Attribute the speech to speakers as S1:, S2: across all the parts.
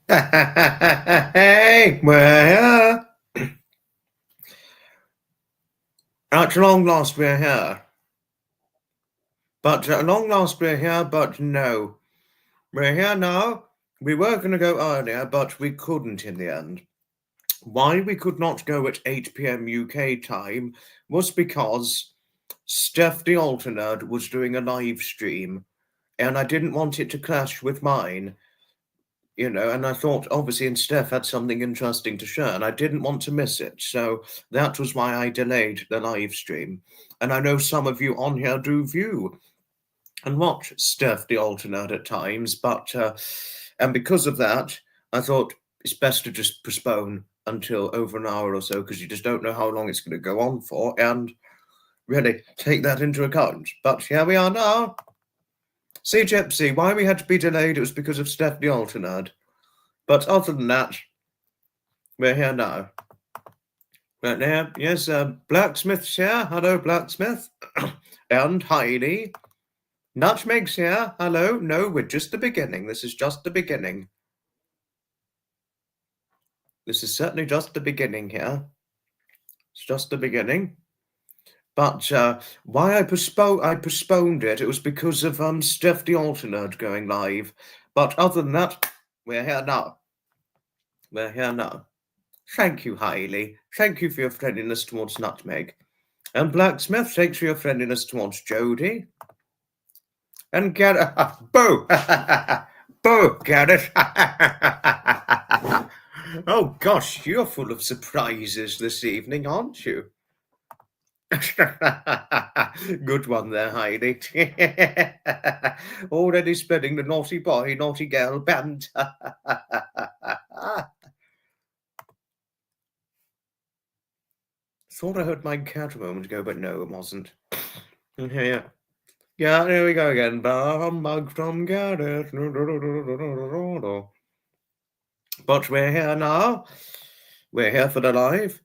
S1: Hey, we're here. At long last we're here. But at long last we're here, but no. We're here now. We were going to go earlier, but we couldn't in the end. Why we could not go at 8 p.m. UK time was because Steph the Alternate was doing a live stream, and I didn't want it to clash with mine. And I thought obviously and Steph had something interesting to share, and I didn't want to miss it. So that was why I delayed the live stream. And I know some of you on here do view and watch Steph the Alternate at times, but and because of that, I thought it's best to just postpone until over an hour or so, because you just don't know how long it's going to go on for, and really take that into account. But here we are now. See, Gypsy, why we had to be delayed, it was because of Steph the Alternate. But other than that, we're here now. Right now, yes, Blacksmith's here. Hello, Blacksmith. And Heidi. Nutmeg's here. Hello. No, we're just the beginning. This is just the beginning. This is certainly just the beginning here. It's just the beginning. But why I postponed it, it was because of Steph the Alternate going live. But other than that, we're here now. We're here now. Thank you, Hailey. Thank you for your friendliness towards Nutmeg. And Blacksmith, thanks for your friendliness towards Jody. And Garrett, Boo! Boo, Garrett! Oh gosh, you're full of surprises this evening, aren't you? Good one there, Heidi. Already spreading the naughty boy, naughty girl band. Thought I heard my cat a moment ago, but no, it wasn't. Yeah, there we go again. Bug from Garrett. But we're here now. We're here for the live.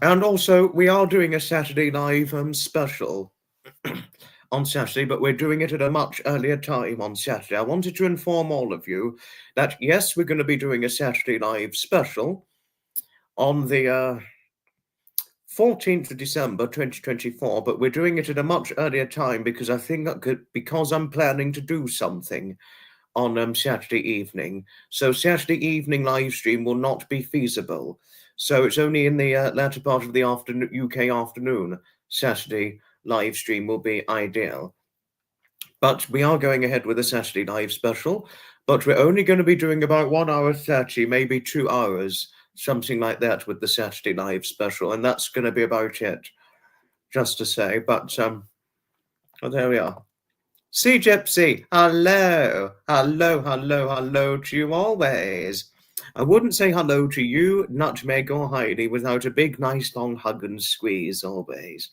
S1: And also, we are doing a Saturday live special on Saturday, but we're doing it at a much earlier time on Saturday. I wanted to inform all of you that, yes, we're going to be doing a Saturday live special on the 14th of December 2024, but we're doing it at a much earlier time because I think because I'm planning to do something on Saturday evening. So Saturday evening live stream will not be feasible. So it's only in the latter part of the afternoon, UK afternoon, Saturday live stream will be ideal. But we are going ahead with a Saturday live special, but we're only going to be doing about 1 hour 30, maybe 2 hours, something like that with the Saturday live special. And that's going to be about it, just to say. But well, there we are. See, Gypsy, hello, hello, hello, hello to you always. I wouldn't say hello to you, Nutmeg or Heidi, without a big, nice, long hug and squeeze always.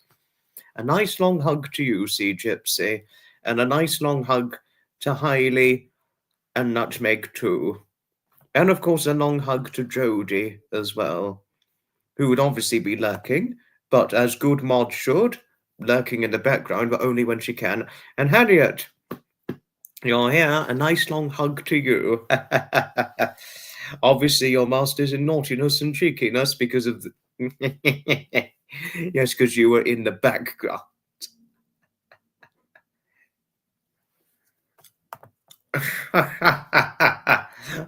S1: A nice, long hug to you, See, Gypsy, and a nice, long hug to Hailey and Nutmeg too. And, of course, a long hug to Jody as well, who would obviously be lurking, but as good mod should, lurking in the background, but only when she can. And Harriet, you're here. A nice long hug to you. Obviously, your master's in naughtiness and cheekiness because of the... Yes, because you were in the background.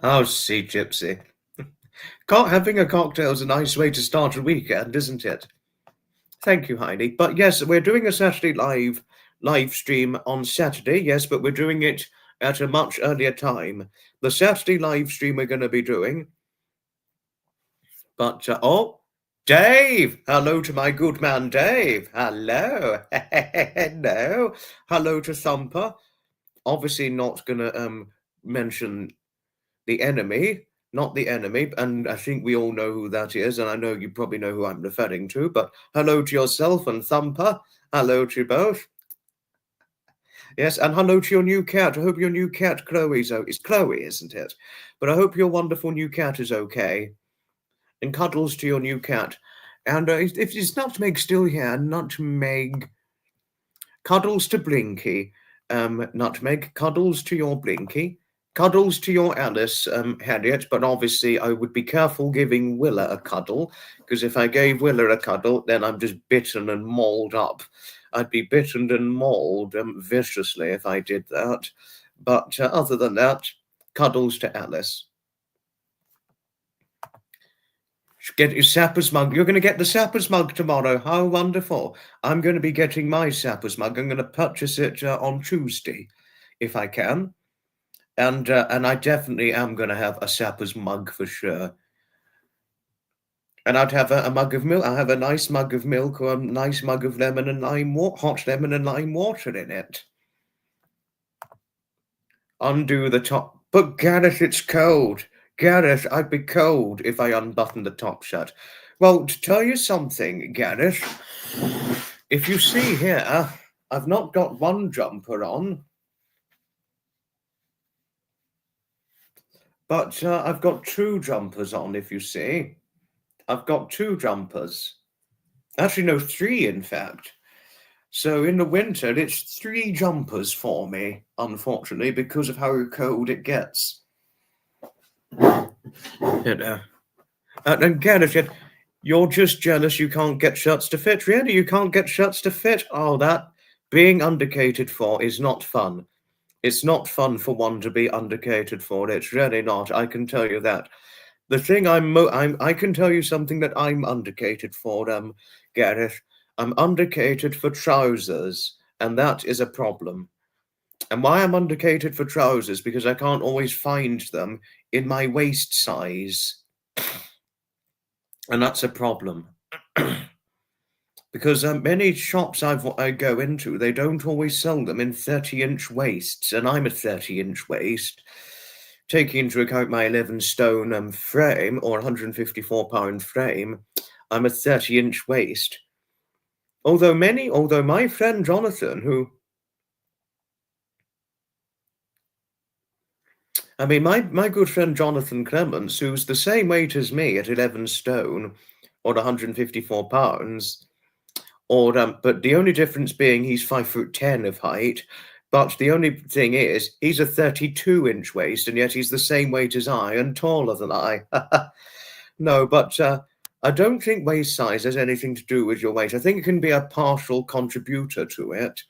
S1: Oh, see, Gypsy. Having a cocktail is a nice way to start a weekend, isn't it? Thank you, Heidi. But yes, we're doing a Saturday live stream on Saturday, yes, but we're doing it at a much earlier time. The Saturday live stream we're going to be doing. But, oh, Dave! Hello to my good man, Dave. Hello. Hello. Hello to Thumper. Obviously not going to mention the enemy, not the enemy, and I think we all know who that is, and I know you probably know who I'm referring to, but hello to yourself and Thumper. Hello to you both. Yes, and hello to your new cat. I hope your new cat, Chloe's okay. It's Chloe, isn't it? But I hope your wonderful new cat is okay. And cuddles to your new cat. And if it's Nutmeg still here, Nutmeg, cuddles to Blinky. Nutmeg, cuddles to your Blinky. Cuddles to your Alice, Harriet, but obviously I would be careful giving Willa a cuddle, because if I gave Willa a cuddle, then I'm just bitten and mauled up. I'd be bitten and mauled viciously if I did that. But other than that, cuddles to Alice. Get your sapper's mug. You're going to get the sapper's mug tomorrow. How wonderful. I'm going to be getting my sapper's mug. I'm going to purchase it on Tuesday, if I can. And I definitely am going to have a sapper's mug for sure. And I'd have a mug of milk. I'll have a nice mug of milk or a nice mug of lemon and hot lemon and lime water in it. Undo the top. But Gareth, it's cold. Gareth, I'd be cold if I unbuttoned the top shut. Well, to tell you something, Gareth, if you see here, I've not got one jumper on, but I've got two jumpers on, if you see. I've got two jumpers. Actually, no, three, in fact. So in the winter, it's three jumpers for me, unfortunately, because of how cold it gets. And Gareth, you're just jealous you can't get shirts to fit. Really, you can't get shirts to fit? Oh, that being undercatered for is not fun. It's not fun for one to be undercatered for. It's really not. I can tell you that. The thing I can tell you something that I'm undercatered for, Gareth. I'm undercatered for trousers, and that is a problem. And why I'm undercatered for trousers? Because I can't always find them in my waist size. And that's a problem. Because many shops I go into, they don't always sell them in 30-inch waists, and I'm a 30-inch waist. Taking into account my 11 stone frame or 154-pound frame, I'm a 30-inch waist. Although my friend Jonathan, my good friend Jonathan Clements, who's the same weight as me at 11 stone or 154 pounds, but the only difference being he's 5'10" of height. But the only thing is, he's a 32-inch waist, and yet he's the same weight as I and taller than I. No, but I don't think waist size has anything to do with your weight. I think it can be a partial contributor to it,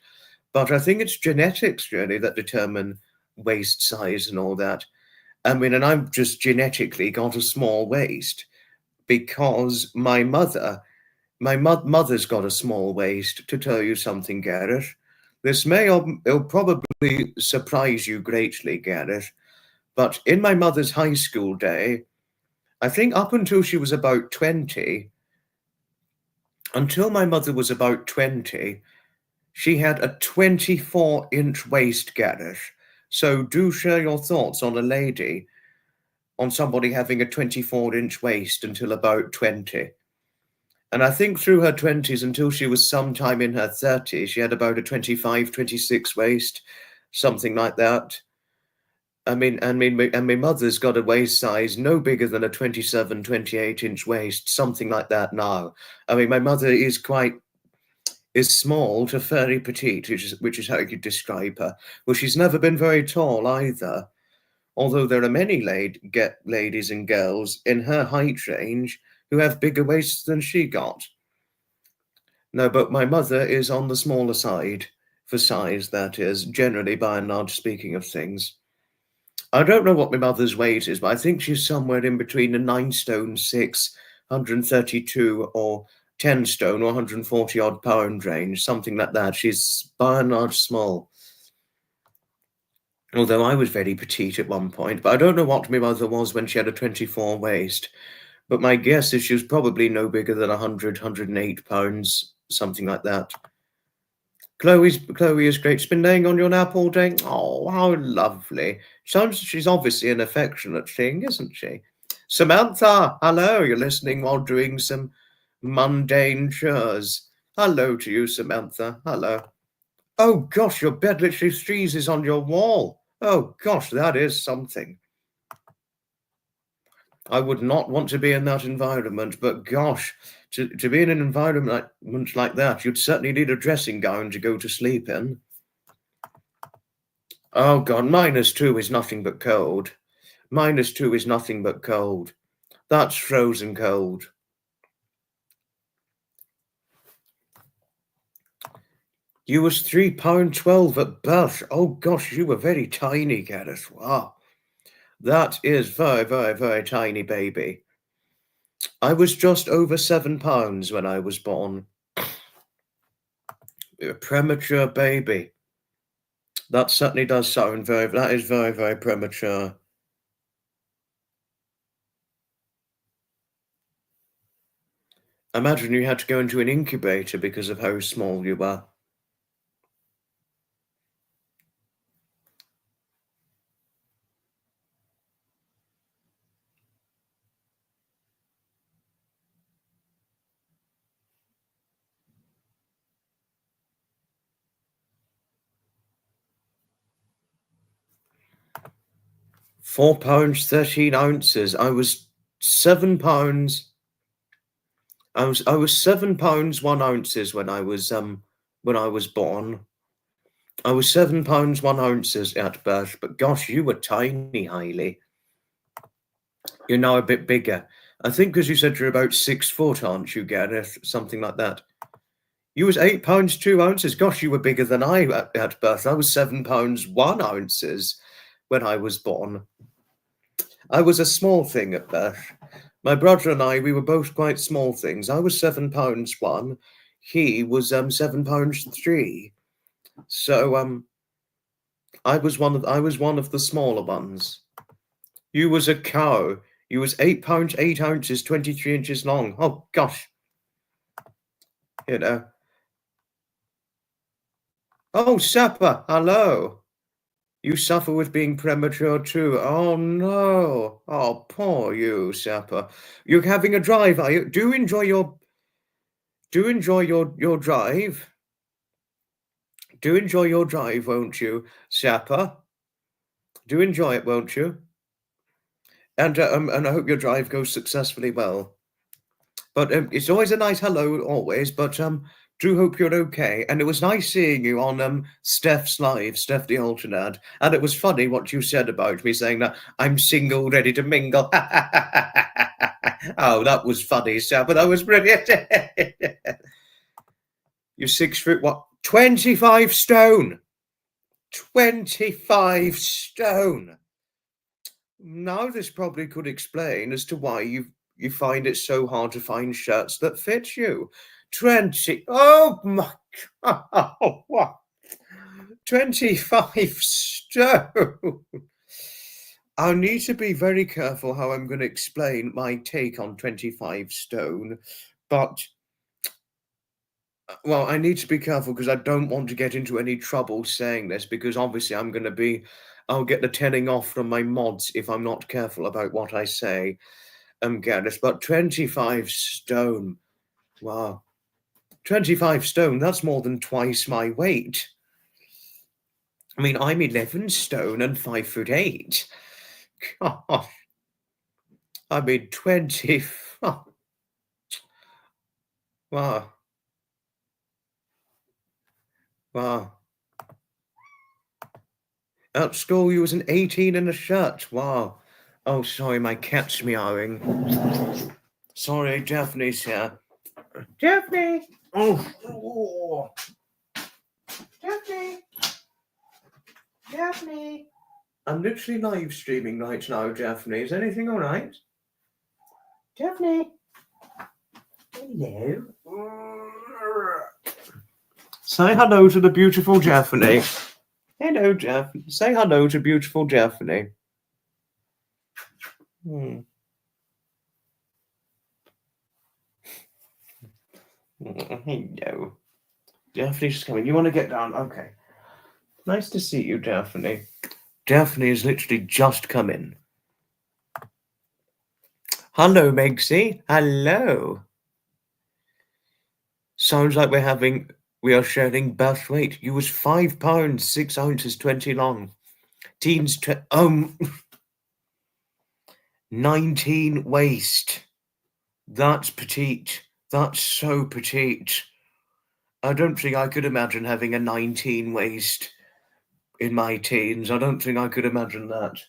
S1: but I think it's genetics really that determine waist size and all that. And I've just genetically got a small waist because my mother's got a small waist, to tell you something, Gareth. It'll probably surprise you greatly, Gareth, but in my mother's high school day, I think up until she was about 20, until my mother was about 20, she had a 24-inch waist, Gareth. So do share your thoughts on on somebody having a 24-inch waist until about 20. And I think through her 20s until she was sometime in her 30s, she had about a 25, 26 waist, something like that. My mother's got a waist size no bigger than a 27, 28-inch waist, something like that now. My mother is small to very petite, which is how you could describe her. Well, she's never been very tall either, although there are many ladies and girls in her height range who have bigger waists than she got. No, but my mother is on the smaller side for size, that is, generally by and large, speaking of things. I don't know what my mother's weight is, but I think she's somewhere in between a 9 stone 6, 132, or 10 stone or 140 odd pound range, something like that. She's by and large small. Although I was very petite at one point, but I don't know what my mother was when she had a 24 waist. But my guess is she was probably no bigger than 100, 108 pounds, something like that. Chloe is great. She's been laying on your lap all day. Oh, how lovely. She's obviously an affectionate thing, isn't she? Samantha, hello. You're listening while doing some mundane chores. Hello to you, Samantha. Hello. Oh, gosh, your bed literally freezes on your wall. Oh, gosh, that is something. I would not want to be in that environment, but gosh, to be in an environment like that, you'd certainly need a dressing gown to go to sleep in. Oh God, -2 is nothing but cold. -2 is nothing but cold. That's frozen cold. You was £3.12 at birth. Oh gosh, you were very tiny, Gareth. Wow. That is very, very, very tiny, baby. I was just over £7 when I was born. A premature baby. That certainly does sound that is very, very premature. Imagine you had to go into an incubator because of how small you were. £4, 13 ounces. I was £7. I was £7 1 ounces when I was born. I was £7 1 ounces at birth, but gosh, you were tiny, Hailey. You're now a bit bigger. I think because you said you're about 6 foot, aren't you, Gareth? Something like that. You was £8 2 ounces. Gosh, you were bigger than I at birth. I was £7 1 ounces when I was born. I was a small thing at birth. My brother and I, we were both quite small things. I was £7 1. He was £7 3. So I was one of the smaller ones. You was a cow. You was £8 8 ounces, 23 inches long. Oh gosh. You know. Oh, Sapper, hello. You suffer with being premature too. Oh no. Oh, poor you, Sapper. You're having a drive, are you? Do enjoy your drive. Do enjoy your drive, won't you, Sapper? Do enjoy it, won't you? And I hope your drive goes successfully well. But it's always a nice hello, always. But do hope you're okay. And it was nice seeing you on Steph's live, Steph the Alternate. And it was funny what you said about me saying that I'm single, ready to mingle. Oh, that was funny, Steph. But that was brilliant. You're 6 foot what? 25 stone. 25 stone. Now this probably could explain as to why you find it so hard to find shirts that fit you. 20. Oh my God. What? 25 stone. I need to be very careful how I'm going to explain my take on 25 stone, but well, I need to be careful because I don't want to get into any trouble saying this because obviously I'll get the telling off from my mods if I'm not careful about what I say. Gareth, but 25 stone. Wow. 25 stone, that's more than twice my weight. I mean, I'm 11 stone and 5'8". Gosh. I mean, 20. Wow. Wow. At school, you was an 18 in a shirt. Wow. Oh, sorry, my cat's meowing. Sorry, Daphne's here. Daphne! Oh. Daphne! Daphne! I'm literally live streaming right now, Daphne. Is anything all right? Daphne! Hello. Say hello to the beautiful Daphne. Hello, Daphne. Say hello to beautiful Daphne. Hello. Daphne's coming. You want to get down? Okay. Nice to see you, Daphne. Daphne has literally just come in. Hello, Megsy. Hello. Sounds like we are sharing birth weight. You was £5, 6 ounces, 20 long. Teens, 19 waist. That's petite. That's so petite. I don't think I could imagine having a 19 waist. in my teens. I don't think I could imagine that.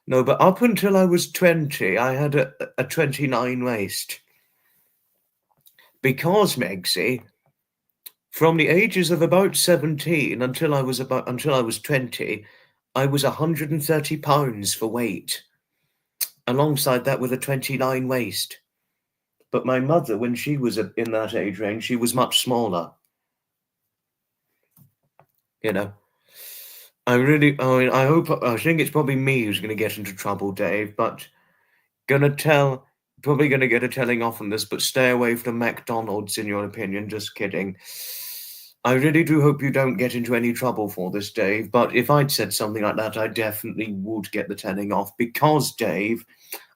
S1: No, but up until I was 20, I had a 29 waist. Because, Megsy, from the ages of about 17 until I was 20, I was 130 pounds for weight. Alongside that with a 29 waist. But my mother, when she was in that age range, she was much smaller. You know, I think it's probably me who's going to get into trouble, Dave, but probably going to get a telling off on this, but stay away from McDonald's, in your opinion. Just kidding. I really do hope you don't get into any trouble for this, Dave, but if I'd said something like that, I definitely would get the telling off, because, Dave,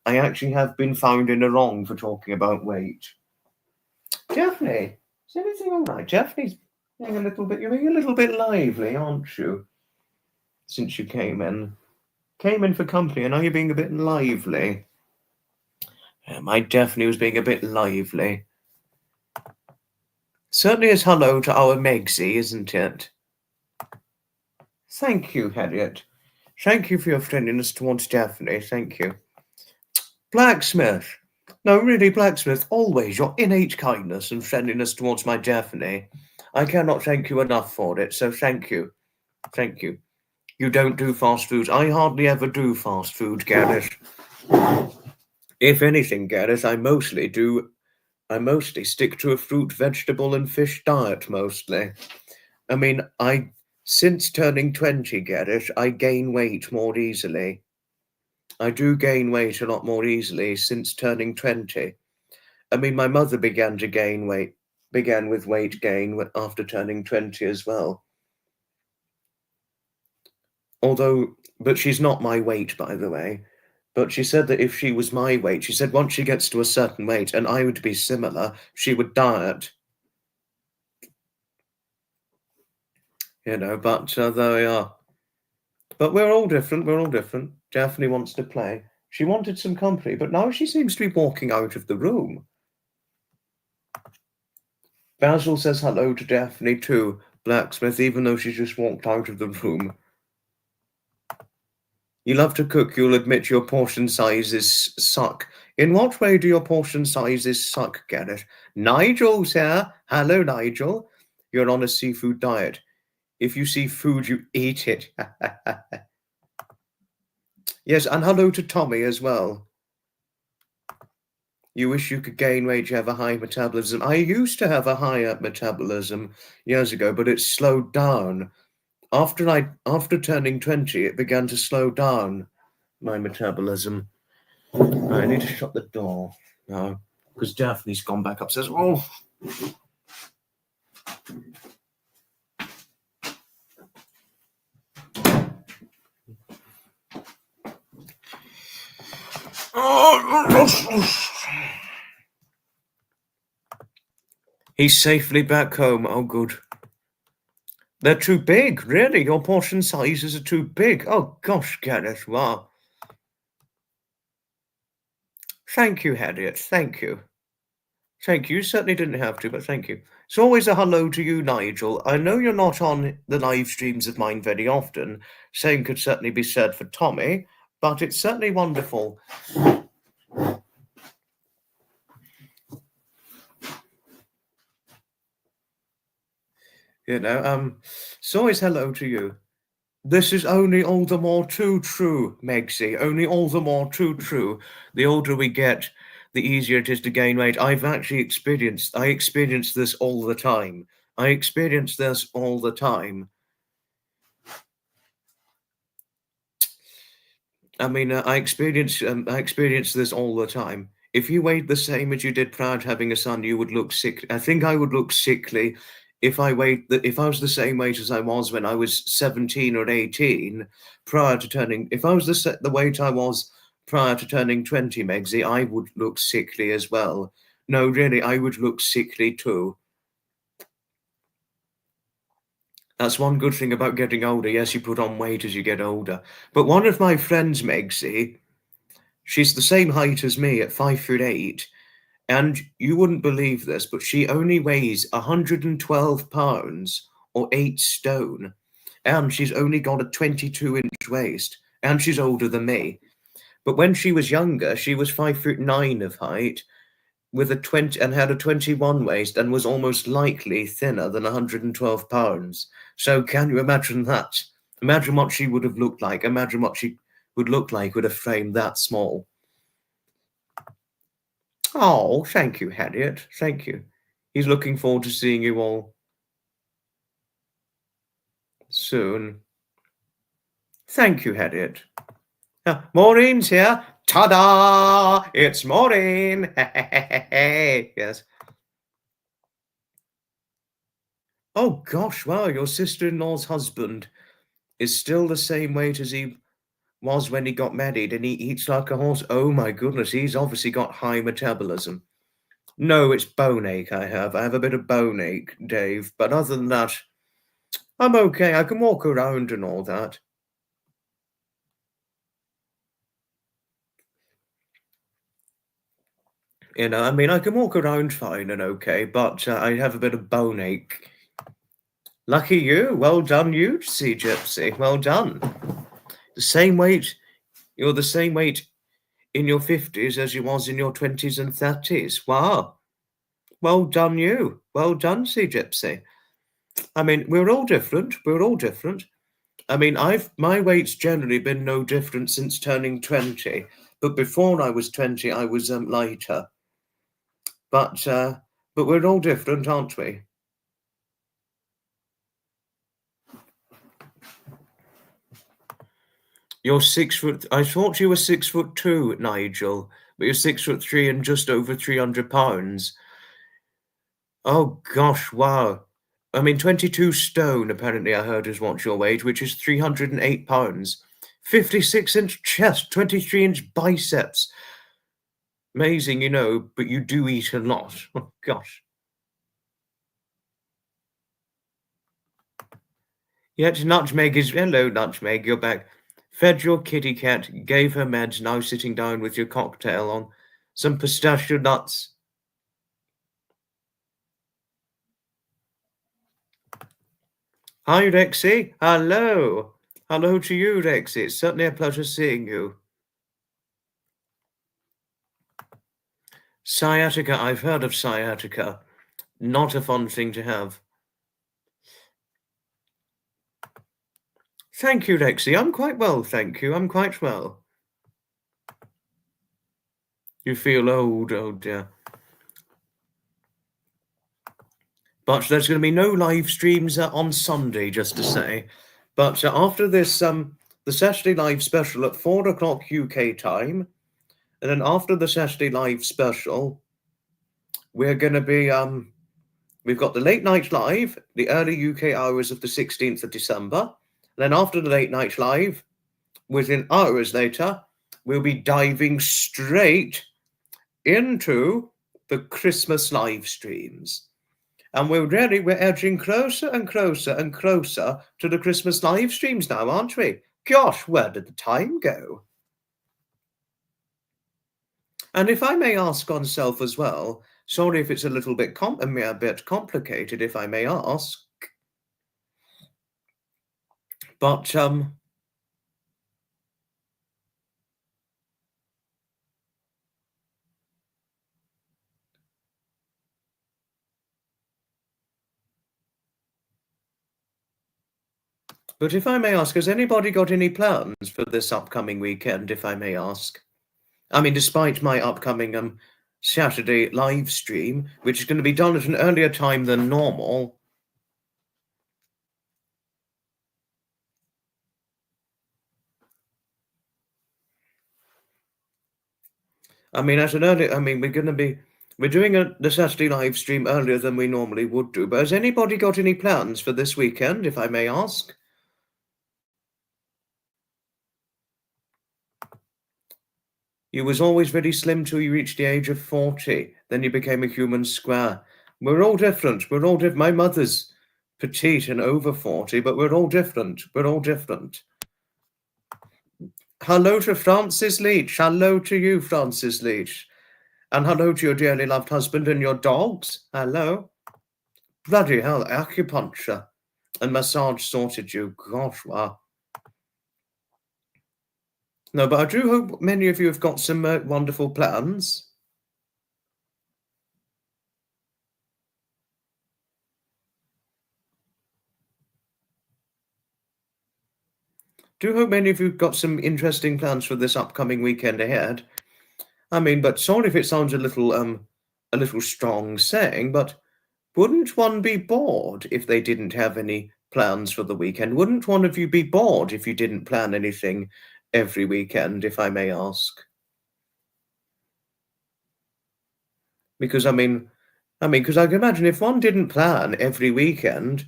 S1: I actually have been found in the wrong for talking about weight. Daphne, is everything all right? Daphne's being you're being a little bit lively, aren't you? Since you came in for company, and now you're being a bit lively. My Daphne was being a bit lively. Certainly is hello to our Megsy, isn't it? Thank you, Harriet. Thank you for your friendliness towards Daphne. Thank you. Blacksmith. No, really, Blacksmith, always your innate kindness and friendliness towards my Daphne. I cannot thank you enough for it, so thank you. Thank you. You don't do fast food. I hardly ever do fast food, Gareth. If anything, Gareth, I mostly stick to a fruit, vegetable, and fish diet, mostly. I mean, since turning 20, Gareth, I gain weight more easily. I do gain weight a lot more easily since turning 20. I mean, my mother began with weight gain after turning 20 as well. But she's not my weight, by the way. But she said that if she was my weight, she said once she gets to a certain weight, and I would be similar, she would diet. But there we are. But we're all different. Daphne wants to play. She wanted some company, but now she seems to be walking out of the room. Basil says hello to Daphne too, Blacksmith, even though she's just walked out of the room. You love to cook, you'll admit your portion sizes suck. In what way do your portion sizes suck, Gareth? Nigel's here. Hello, Nigel. You're on a seafood diet. If you see food, you eat it. Yes, and hello to Tommy as well. You wish you could gain weight, you have a high metabolism. I used to have a higher metabolism years ago, but it slowed down. After turning 20, it began to slow down, my metabolism. I need to shut the door now, because Daphne's gone back upstairs. Oh! He's safely back home. Oh, good. They're too big, really. Your portion sizes are too big. Oh, gosh, Gareth, wow. Thank you, Harriet. Thank you. Thank you. You certainly didn't have to, but thank you. It's always a hello to you, Nigel. I know you're not on the live streams of mine very often. Same could certainly be said for Tommy, but it's certainly wonderful. It's always hello to you. This is only all the more too true, Megsy. Only all the more too true. The older we get, the easier it is to gain weight. I experience this all the time. I experience this all the time. I mean, I experience this all the time. If you weighed the same as you did prior to having a son, you would look sick. I think I would look sickly if I was the same weight as I was when I was 17 or 18 prior to turning. If I was the weight I was prior to turning 20, Megsy, I would look sickly as well. No, really, I would look sickly too. That's one good thing about getting older. Yes, you put on weight as you get older. But one of my friends, Megsy, she's the same height as me at 5'8", and you wouldn't believe this, but she only weighs 112 pounds or 8 stone. and she's only got a 22-inch waist, and she's older than me. But when she was younger, she was 5'9" of height, with a 20 and had a 21 waist, and was almost likely thinner than 112 pounds. So can you imagine that? Imagine what she would have looked like. Imagine what she would look like with a frame that small. Oh, thank you, Harriet. Thank you. He's looking forward to seeing you all soon. Thank you, Harriet. Maureen's here. Ta-da! It's Maureen. Yes. Oh, gosh, wow, your sister-in-law's husband is still the same weight as he was when he got married, and he eats like a horse. Oh, my goodness, he's obviously got high metabolism. No, it's bone ache I have. I have a bit of bone ache, Dave, but other than that, I'm okay. I can walk around and all that. You know, I mean, I can walk around fine and okay, but I have a bit of bone ache. Lucky you. Well done, you, Sea Gypsy. Well done. The same weight. You're the same weight in your 50s as you was in your 20s and 30s. Wow. Well done, you. Well done, Sea Gypsy. I mean, we're all different. We're all different. I mean, my weight's generally been no different since turning 20. But before I was 20, I was lighter. But we're all different, aren't we? You're 6 foot. I thought you were 6'2", Nigel, but you're 6'3" and just over 300 pounds. Oh gosh, wow. I mean, 22 stone, apparently, I heard is what your weight, which is 308 pounds. 56-inch chest, 23-inch biceps. Amazing, you know, but you do eat a lot. Oh gosh. Yet Nutmeg is... Hello, Nutmeg, you're back. Fed your kitty cat, gave her meds, now sitting down with your cocktail on some pistachio nuts. Hi, Rexy. Hello. Hello to you, Rexy. It's certainly a pleasure seeing you. Sciatica. I've heard of sciatica. Not a fun thing to have. Thank you, Rexy. I'm quite well, thank you. I'm quite well. You feel old, oh dear. But there's going to be no live streams on Sunday, just to say. But after this, the Saturday live special at 4 o'clock UK time, and then after the Saturday live special, we're going to be we've got the late night live, the early UK hours of the 16th of December. And then after the late night live, within hours later, we'll be diving straight into the Christmas live streams. And we're edging closer and closer and closer to the Christmas live streams now, aren't we? Gosh, where did the time go? And if I may ask on self as well, sorry if it's a little bit a bit complicated, if I may ask, but if I may ask, has anybody got any plans for this upcoming weekend, if I may ask? I mean, despite my upcoming Saturday live stream, which is going to be done at an earlier time than normal. I mean, we're doing the Saturday live stream earlier than we normally would do. But has anybody got any plans for this weekend, if I may ask? You was always very slim till you reached the age of 40. Then you became a human square. We're all different. We're all different. My mother's petite and over 40, but we're all different. We're all different. Hello to Francis Leach. Hello to you, Francis Leach. And hello to your dearly loved husband and your dogs. Hello. Bloody hell, acupuncture. and massage sorted you. Gosh, wow. No, but I do hope many of you have got some wonderful plans. Do hope many of you have got some interesting plans for this upcoming weekend ahead. I mean, but sorry if it sounds a little strong saying, but wouldn't one be bored if they didn't have any plans for the weekend? Wouldn't one of you be bored if you didn't plan anything every weekend, if I may ask? Because because I can imagine if one didn't plan every weekend,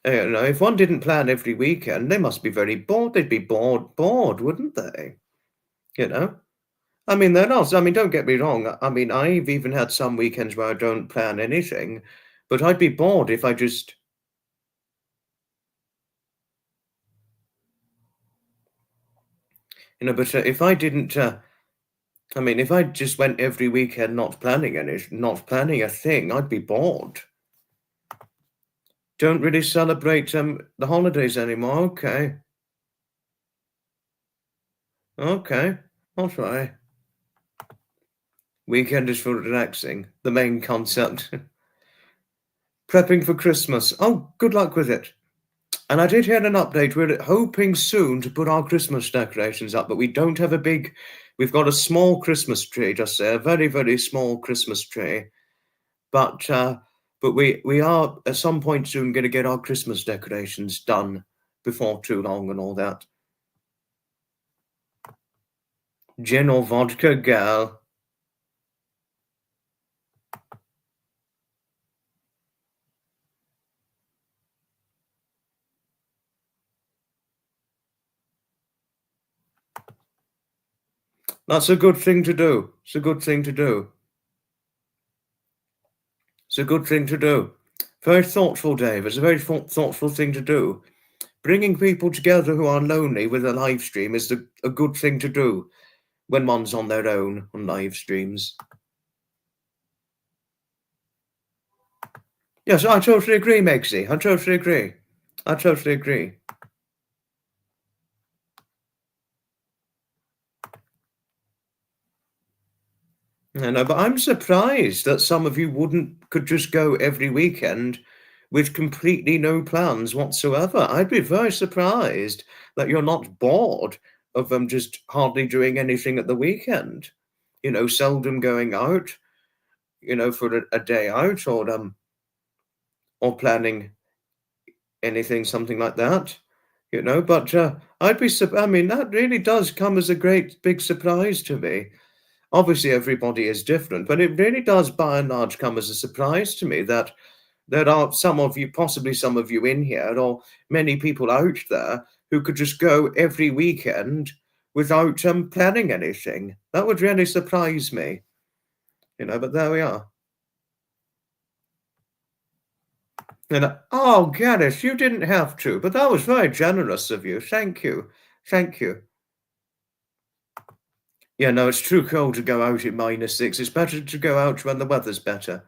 S1: if one didn't plan every weekend, they must be very bored. They'd be bored, wouldn't they? You know? I mean, they're not. I mean, don't get me wrong. I mean, I've even had some weekends where I don't plan anything, but I'd be bored if I just, but if I didn't, if I just went every weekend not planning a thing, I'd be bored. Don't really celebrate the holidays anymore. Okay. Okay. I'll try. Weekend is for relaxing. The main concept. Prepping for Christmas. Oh, good luck with it. And I did hear an update. We're hoping soon to put our Christmas decorations up, but we don't have we've got a small Christmas tree, just a very, very small Christmas tree. But we are at some point soon going to get our Christmas decorations done before too long and all that. Gin or vodka, gal? That's a good thing to do. It's a good thing to do. It's a good thing to do. Very thoughtful, Dave. It's a very thoughtful thing to do. Bringing people together who are lonely with a live stream is a good thing to do when one's on their own on live streams. Yes, I totally agree, Megsy. I totally agree. I totally agree. I know, but I'm surprised that some of you could just go every weekend with completely no plans whatsoever. I'd be very surprised that you're not bored of them just hardly doing anything at the weekend. Seldom going out, for a day out or planning anything, something like that. But that really does come as a great big surprise to me. Obviously, everybody is different, but it really does, by and large, come as a surprise to me that there are possibly some of you in here, or many people out there who could just go every weekend without planning anything. That would really surprise me, but there we are. Oh, Gareth, you didn't have to, but that was very generous of you. Thank you. Thank you. Yeah, no, it's too cold to go out at -6. It's better to go out when the weather's better.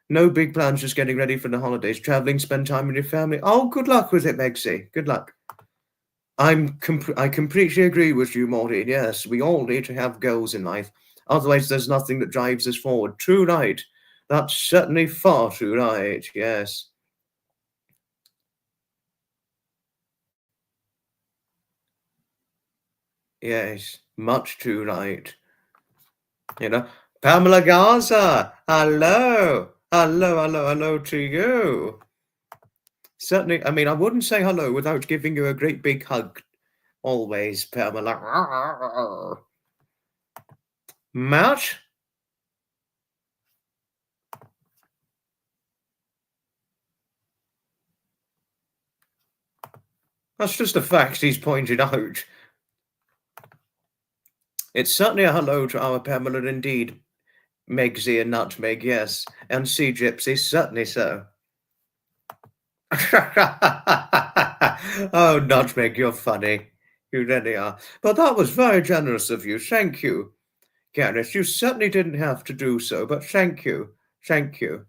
S1: No big plans, just getting ready for the holidays. Traveling, spend time with your family. Oh, good luck with it, Megsy. Good luck. I completely agree with you, Maureen. Yes, we all need to have goals in life. Otherwise, there's nothing that drives us forward. True right. That's certainly far too right. Yes. Yes, much too right. Pamela Gaza, hello. Hello to you. Certainly, I wouldn't say hello without giving you a great big hug. Always, Pamela. Matt? That's just a fact he's pointed out. It's certainly a hello to our Pamela indeed. Megsy and Nutmeg, yes. And Sea Gypsy, certainly so. Oh, Nutmeg, you're funny. You really are. But that was very generous of you. Thank you, Gareth. You certainly didn't have to do so, but thank you. Thank you.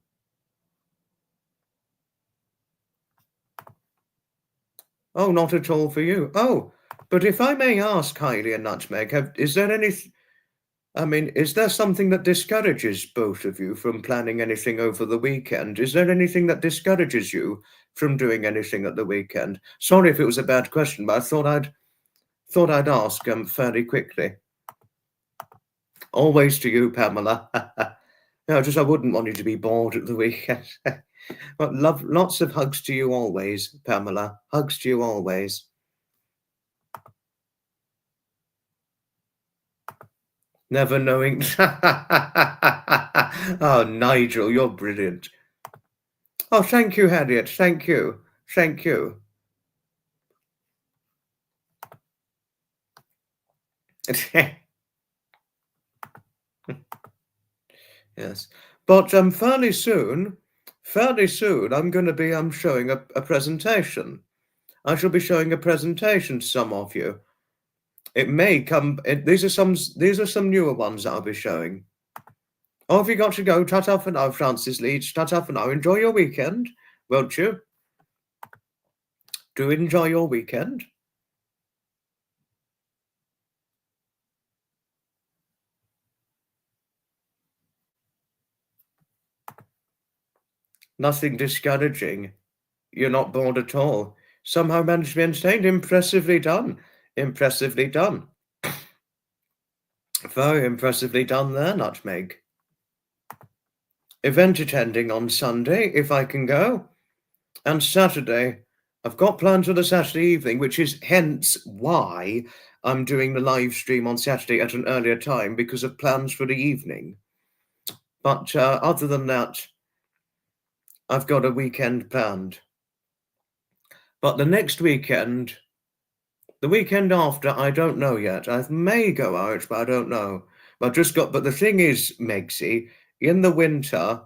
S1: Oh, not at all for you. Oh, but if I may ask, Heidi and Nutmeg, is there any? I mean, is there something that discourages both of you from planning anything over the weekend? Is there anything that discourages you from doing anything at the weekend? Sorry if it was a bad question, but I thought I'd ask fairly quickly. Always to you, Pamela. No, just I wouldn't want you to be bored at the weekend. But lots of hugs to you always, Pamela. Hugs to you always. Never knowing. Oh, Nigel, you're brilliant. Oh, thank you, Harriet. Thank you. Thank you. Yes. But fairly soon, I'm going to be showing a presentation. I shall be showing a presentation to some of you. It may come. These are some newer ones I'll be showing. Oh, have you got to go? Ta-ta for now, Francis Leach. Ta-ta for now. Enjoy your weekend, won't you? Do enjoy your weekend. Nothing discouraging. You're not bored at all. Somehow managed to be entertained. Impressively done. Impressively done. Very impressively done there, Nutmeg. Event attending on Sunday, if I can go. And Saturday, I've got plans for the Saturday evening, which is hence why I'm doing the live stream on Saturday at an earlier time, because of plans for the evening. But other than that, I've got a weekend planned. But the next weekend, the weekend after, I don't know yet. I may go out, but I don't know. But the thing is, Megsy, in the winter,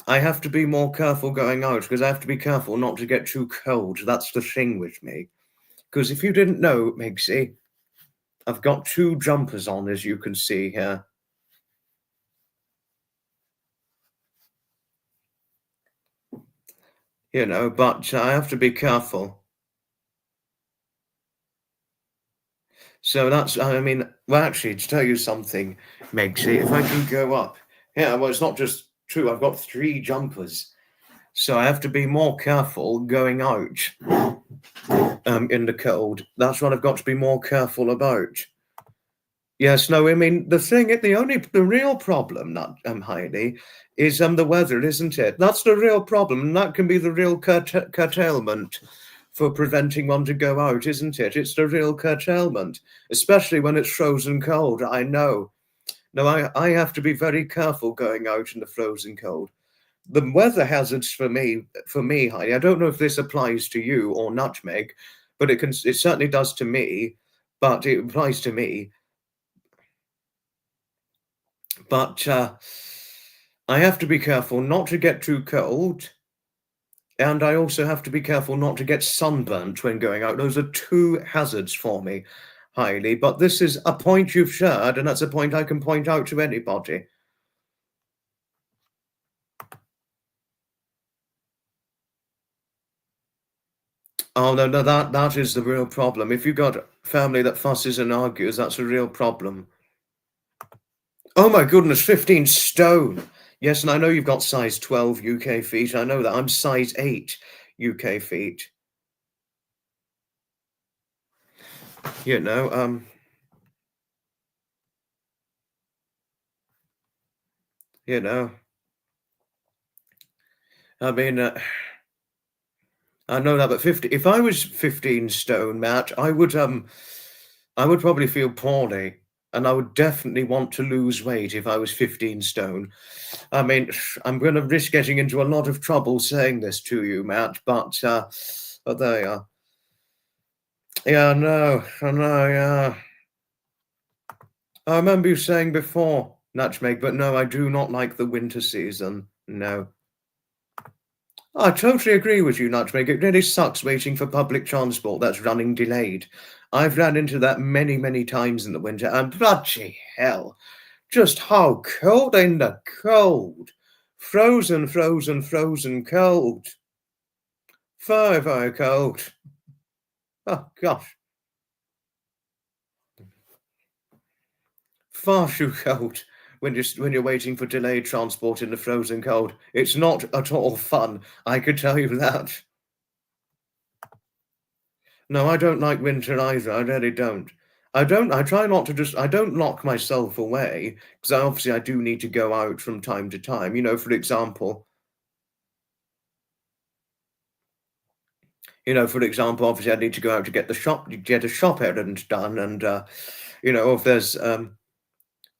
S1: I have to be more careful going out because I have to be careful not to get too cold. That's the thing with me. Because if you didn't know, Megsy, I've got 2 jumpers on, as you can see here. You know, but I have to be careful. So that's, I mean, well, actually, to tell you something, Megsy, if I can go up. Yeah, well, it's not just 2, I've got 3 jumpers. So I have to be more careful going out in the cold. That's what I've got to be more careful about. Yes, no, I mean, the real problem, Heidi, is the weather, isn't it? That's the real problem, and that can be the real curtailment for preventing one to go out, isn't it? It's the real curtailment, especially when it's frozen cold. I know. No, I have to be very careful going out in the frozen cold. The weather hazards for me, Heidi, I don't know if this applies to you or Nutmeg, but it certainly does to me, but it applies to me. But I have to be careful not to get too cold, and I also have to be careful not to get sunburnt when going out. Those are 2 hazards for me, Hailey. But this is a point you've shared, and that's a point I can point out to anybody. Oh, no, that is the real problem. If you've got family that fusses and argues, that's a real problem. Oh my goodness, 15 stone. Yes, and I know you've got size 12 UK feet. I know that. I'm size 8 UK feet. You know, you know. I mean, I know that, but if I was 15 stone, Matt, I would probably feel poorly, and I would definitely want to lose weight if I was 15 stone. I mean, I'm going to risk getting into a lot of trouble saying this to you, Matt, but there you are. Yeah, I know, yeah. I remember you saying before, Nutmeg, but no, I do not like the winter season. No. I totally agree with you, Nutmeg. It really sucks waiting for public transport that's running delayed. I've ran into that many, many times in the winter, and bloody hell, just how cold in the cold. Frozen, frozen, frozen cold. Very, very cold. Oh, gosh. Far too cold when you're waiting for delayed transport in the frozen cold. It's not at all fun, I could tell you that. No, I don't like winter either, I really don't. I try not to just I don't lock myself away, 'cause obviously I do need to go out from time to time, for example, obviously I need to go out to get a shop errand done and, if there's,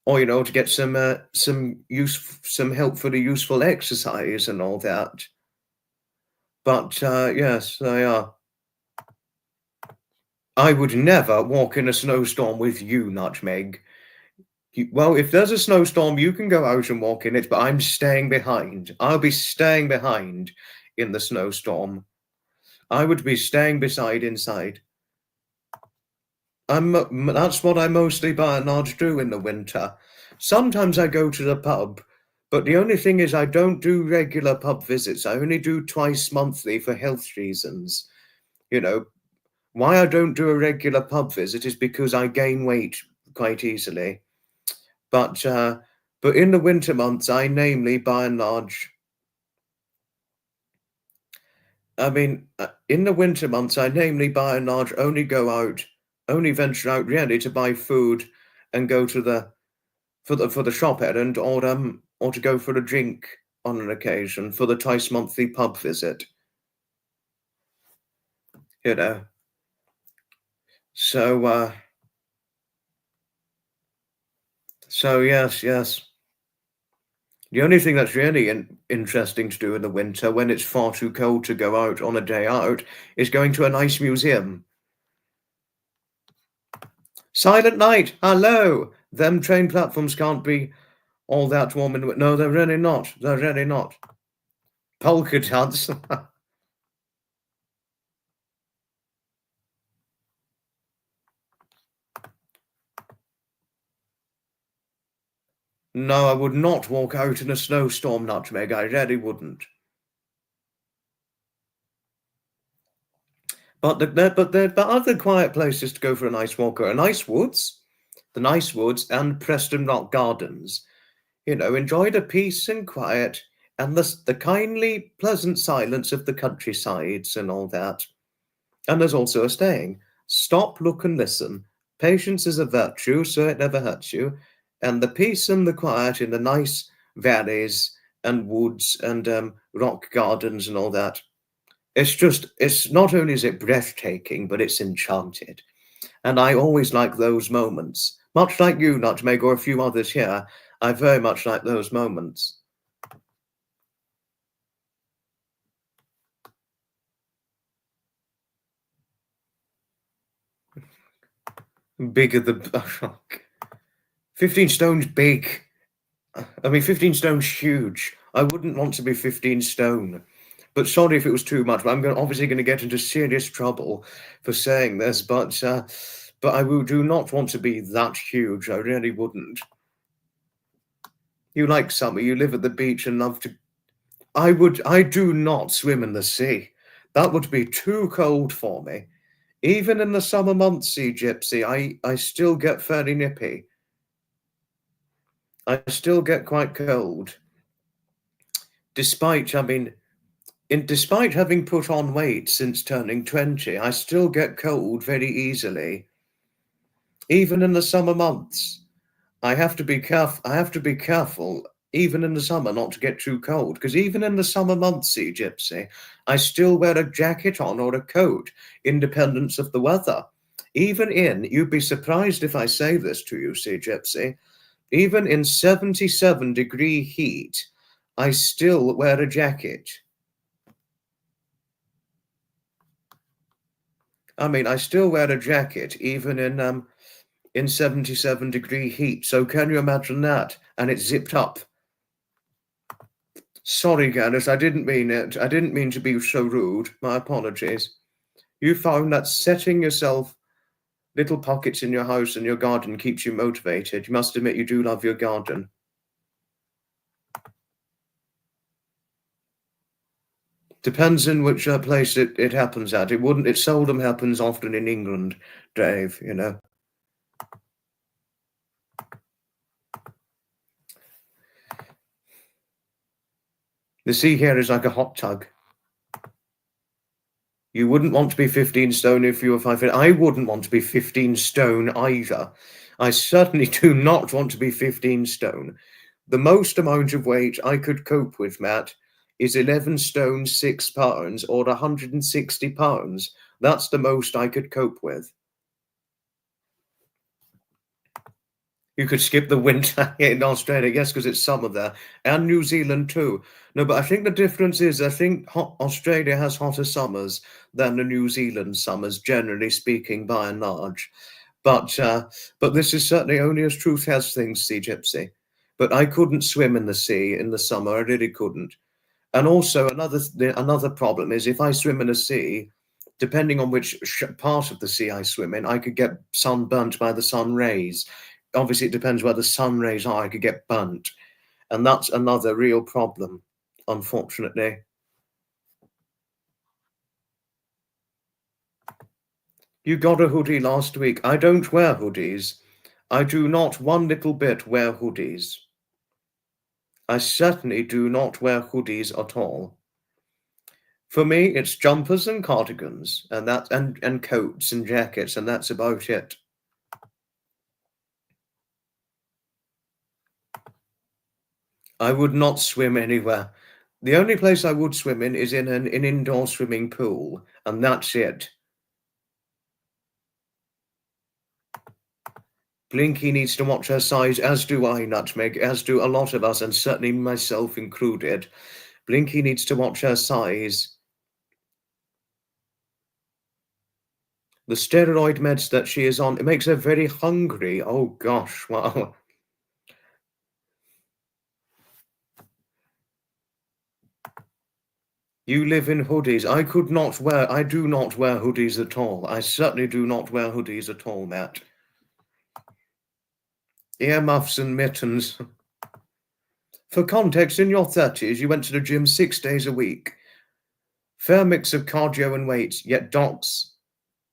S1: or, to get some help for the useful exercise and all that. But, yes, I would never walk in a snowstorm with you, Nutmeg. Well, if there's a snowstorm, you can go out and walk in it, but I'm staying behind. I'll be staying behind in the snowstorm. I would be staying inside. That's what I mostly by and large do in the winter. Sometimes I go to the pub, but the only thing is I don't do regular pub visits. I only do twice monthly for health reasons. You know, why I don't do a regular pub visit is because I gain weight quite easily. But in the winter months, I namely, by and large, I mean, in the winter months, I namely, by and large, only venture out really to buy food and go to the shop errand or to go for a drink on an occasion for the twice monthly pub visit. You know. So yes. The only thing that's really interesting to do in the winter when it's far too cold to go out on a day out is going to a nice museum. Silent Night, hello! Them train platforms can't be all that warm in the no, they're really not. They're really not. Polka dots. No, I would not walk out in a snowstorm, Nutmeg. I really wouldn't. There are other quiet places to go for a nice walk are the nice woods and Preston Rock Gardens. Enjoy the peace and quiet and the kindly, pleasant silence of the countrysides and all that. And there's also a saying: stop, look, and listen. Patience is a virtue, so it never hurts you. And the peace and the quiet in the nice valleys and woods and rock gardens and all that. It's not only is it breathtaking, but it's enchanted. And I always like those moments. Much like you, Nutmeg, or a few others here, I very much like those moments. Bigger the 15 stone's big. I mean, 15 stone's huge. I wouldn't want to be 15 stone. But sorry if it was too much. But I'm obviously going to get into serious trouble for saying this. But I do not want to be that huge. I really wouldn't. You like summer. You live at the beach and love to. I do not swim in the sea. That would be too cold for me. Even in the summer months, Sea Gypsy, I still get fairly nippy. I still get quite cold. Despite having put on weight since turning 20, I still get cold very easily. Even in the summer months, I have to be careful, even in the summer, not to get too cold. Because even in the summer months, Sea Gypsy, I still wear a jacket on or a coat, independence of the weather. You'd be surprised if I say this to you, Sea Gypsy, even in 77-degree heat, I still wear a jacket. I mean, I still wear a jacket even in 77-degree heat. So can you imagine that? And it's zipped up. Sorry, Gannett, I didn't mean it. I didn't mean to be so rude. My apologies. You found that setting yourself little pockets in your house and your garden keeps you motivated. You must admit you do love your garden. Depends in which place it happens at. It seldom happens often in England, Dave, you know. The sea here is like a hot tub. You wouldn't want to be 15 stone if you were 5 feet. I wouldn't want to be 15 stone either. I certainly do not want to be 15 stone. The most amount of weight I could cope with, Matt, is 11 stone 6 pounds or 160 pounds. That's the most I could cope with. You could skip the winter in Australia, yes, because it's summer there, and New Zealand too. No, but I think the difference is I think Australia has hotter summers than the New Zealand summers, generally speaking, by and large. But this is certainly only as truth has things, Sea Gypsy. But I couldn't swim in the sea in the summer. I really couldn't. And also another problem is if I swim in a sea, depending on which part of the sea I swim in, I could get sunburnt by the sun rays. Obviously, it depends where the sun rays are. I could get burnt, and that's another real problem, unfortunately. You got a hoodie last week. I don't wear hoodies. I do not one little bit wear hoodies. I certainly do not wear hoodies at all. For me, it's jumpers and cardigans, and coats and jackets, and that's about it. I would not swim anywhere. The only place I would swim in is in an indoor swimming pool, and that's it. Blinky needs to watch her size, as do I, Nutmeg, as do a lot of us, and certainly myself included. Blinky needs to watch her size. The steroid meds that she is on, it makes her very hungry. Oh gosh, wow. You live in hoodies. I do not wear hoodies at all. I certainly do not wear hoodies at all, Matt. Earmuffs and mittens. For context, in your 30s, you went to the gym 6 days a week. Fair mix of cardio and weights, yet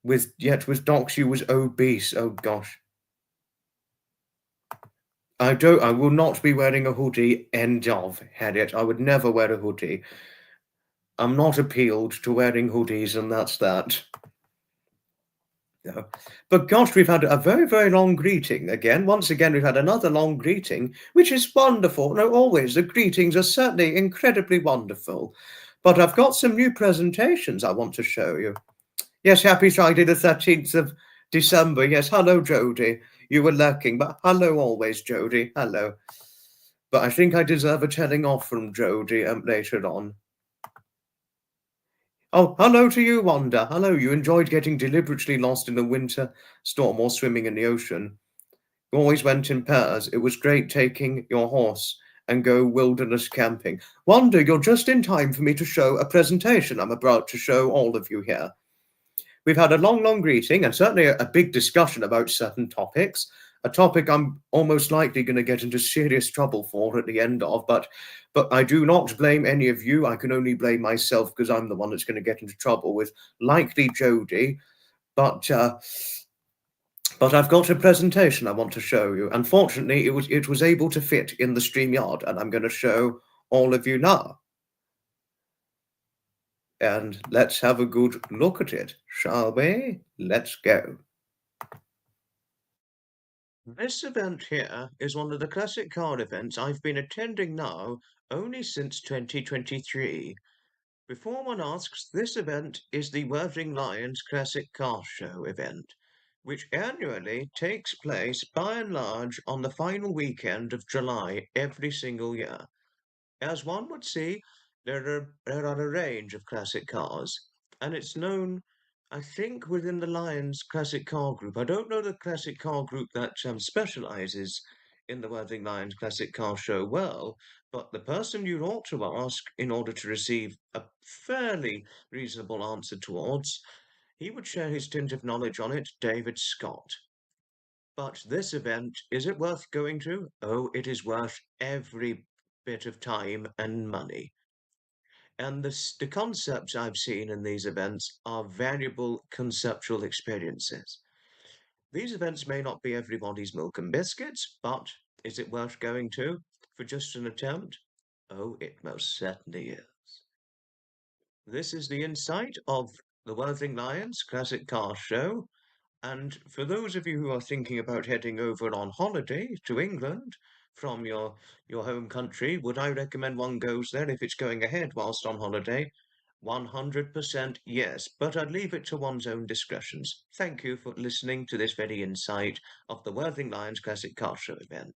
S1: with docs you was obese. Oh gosh. I will not be wearing a hoodie, end of, had it. I would never wear a hoodie. I'm not appealed to wearing hoodies, and that's that. No. But gosh, we've had a very, very long greeting again. Once again, we've had another long greeting, which is wonderful. No, always, the greetings are certainly incredibly wonderful. But I've got some new presentations I want to show you. Yes, happy Friday the 13th of December. Yes, hello, Jodie. You were lurking, but hello always, Jodie. Hello. But I think I deserve a telling off from Jodie later on. Oh, hello to you, Wanda. Hello, you enjoyed getting deliberately lost in a winter storm or swimming in the ocean. You always went in pairs. It was great taking your horse and go wilderness camping. Wanda, you're just in time for me to show a presentation I'm about to show all of you here. We've had a long, long greeting and certainly a big discussion about certain topics, a topic I'm almost likely going to get into serious trouble for at the end of, but I do not blame any of you. I can only blame myself because I'm the one that's going to get into trouble with likely Jodie. But I've got a presentation I want to show you. Unfortunately, it was able to fit in the StreamYard, and I'm going to show all of you now. And let's have a good look at it, shall we? Let's go. This event here is one of the classic car events I've been attending now only since 2023. Before one asks, this event is the Worthing Lions Classic Car Show event, which annually takes place by and large on the final weekend of July every single year. As one would see, there are a range of classic cars, and it's known, I think, within the Lions Classic Car Group. I don't know the classic car group that specializes in the Worthing Lions Classic Car Show well, but the person you ought to ask in order to receive a fairly reasonable answer towards, he would share his tint of knowledge on it, David Scott. But this event, is it worth going to? Oh, it is worth every bit of time and money. And the concepts I've seen in these events are valuable conceptual experiences. These events may not be everybody's milk and biscuits, but is it worth going to for just an attempt? Oh, it most certainly is. This is the insight of the Worthing Lions Classic Car Show. And for those of you who are thinking about heading over on holiday to England from your home country, would I recommend one goes there if it's going ahead whilst on holiday? 100% yes, but I'd leave it to one's own discretions. Thank you for listening to this very insight of the Worthing Lions Classic Car Show event.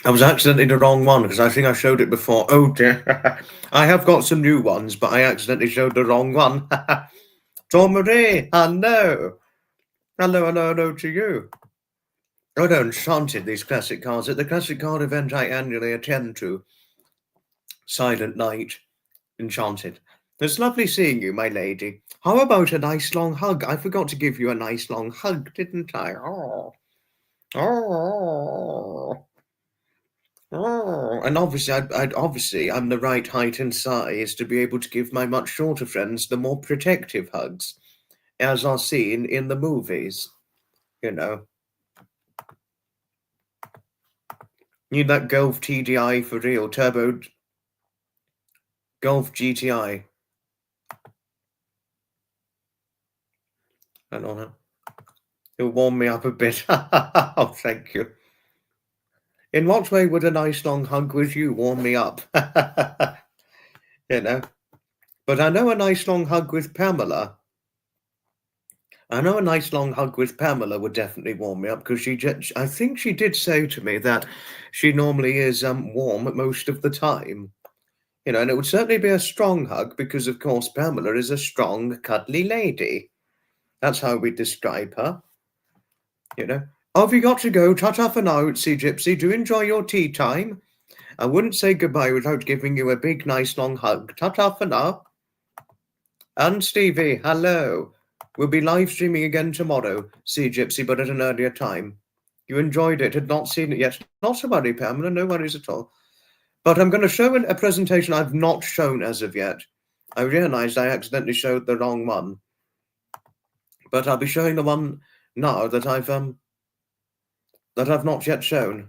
S1: I was accidentally the wrong one because I think I showed it before. Oh dear. I have got some new ones, but I accidentally showed the wrong one. Tom Marie, hello. Hello to you. Oh no, enchanted these classic cards. At the classic card event I annually attend to, Silent Night, enchanted. It's lovely seeing you, my lady. How about a nice long hug? I forgot to give you a nice long hug, didn't I? Oh. Oh. Oh, and obviously, I'm the right height and size to be able to give my much shorter friends the more protective hugs, as are seen in the movies. You know, need that Golf TDI for real, turbo Golf GTI. I don't know. It'll warm me up a bit. Oh, thank you. In what way would a nice long hug with you warm me up? You know, but I know a nice long hug with Pamela. I know a nice long hug with Pamela would definitely warm me up because I think she did say to me that she normally is warm most of the time. You know, and it would certainly be a strong hug because, of course, Pamela is a strong, cuddly lady. That's how we describe her. You know, oh, have you got to go? Ta-ta for now, Sea Gypsy. Do enjoy your tea time. I wouldn't say goodbye without giving you a big, nice, long hug. Ta-ta for now. And Stevie, hello. We'll be live streaming again tomorrow, Sea Gypsy, but at an earlier time. You enjoyed it, had not seen it yet. Not to worry, Pamela, no worries at all. But I'm going to show a presentation I've not shown as of yet. I realized I accidentally showed the wrong one. But I'll be showing the one now that I've not yet shown.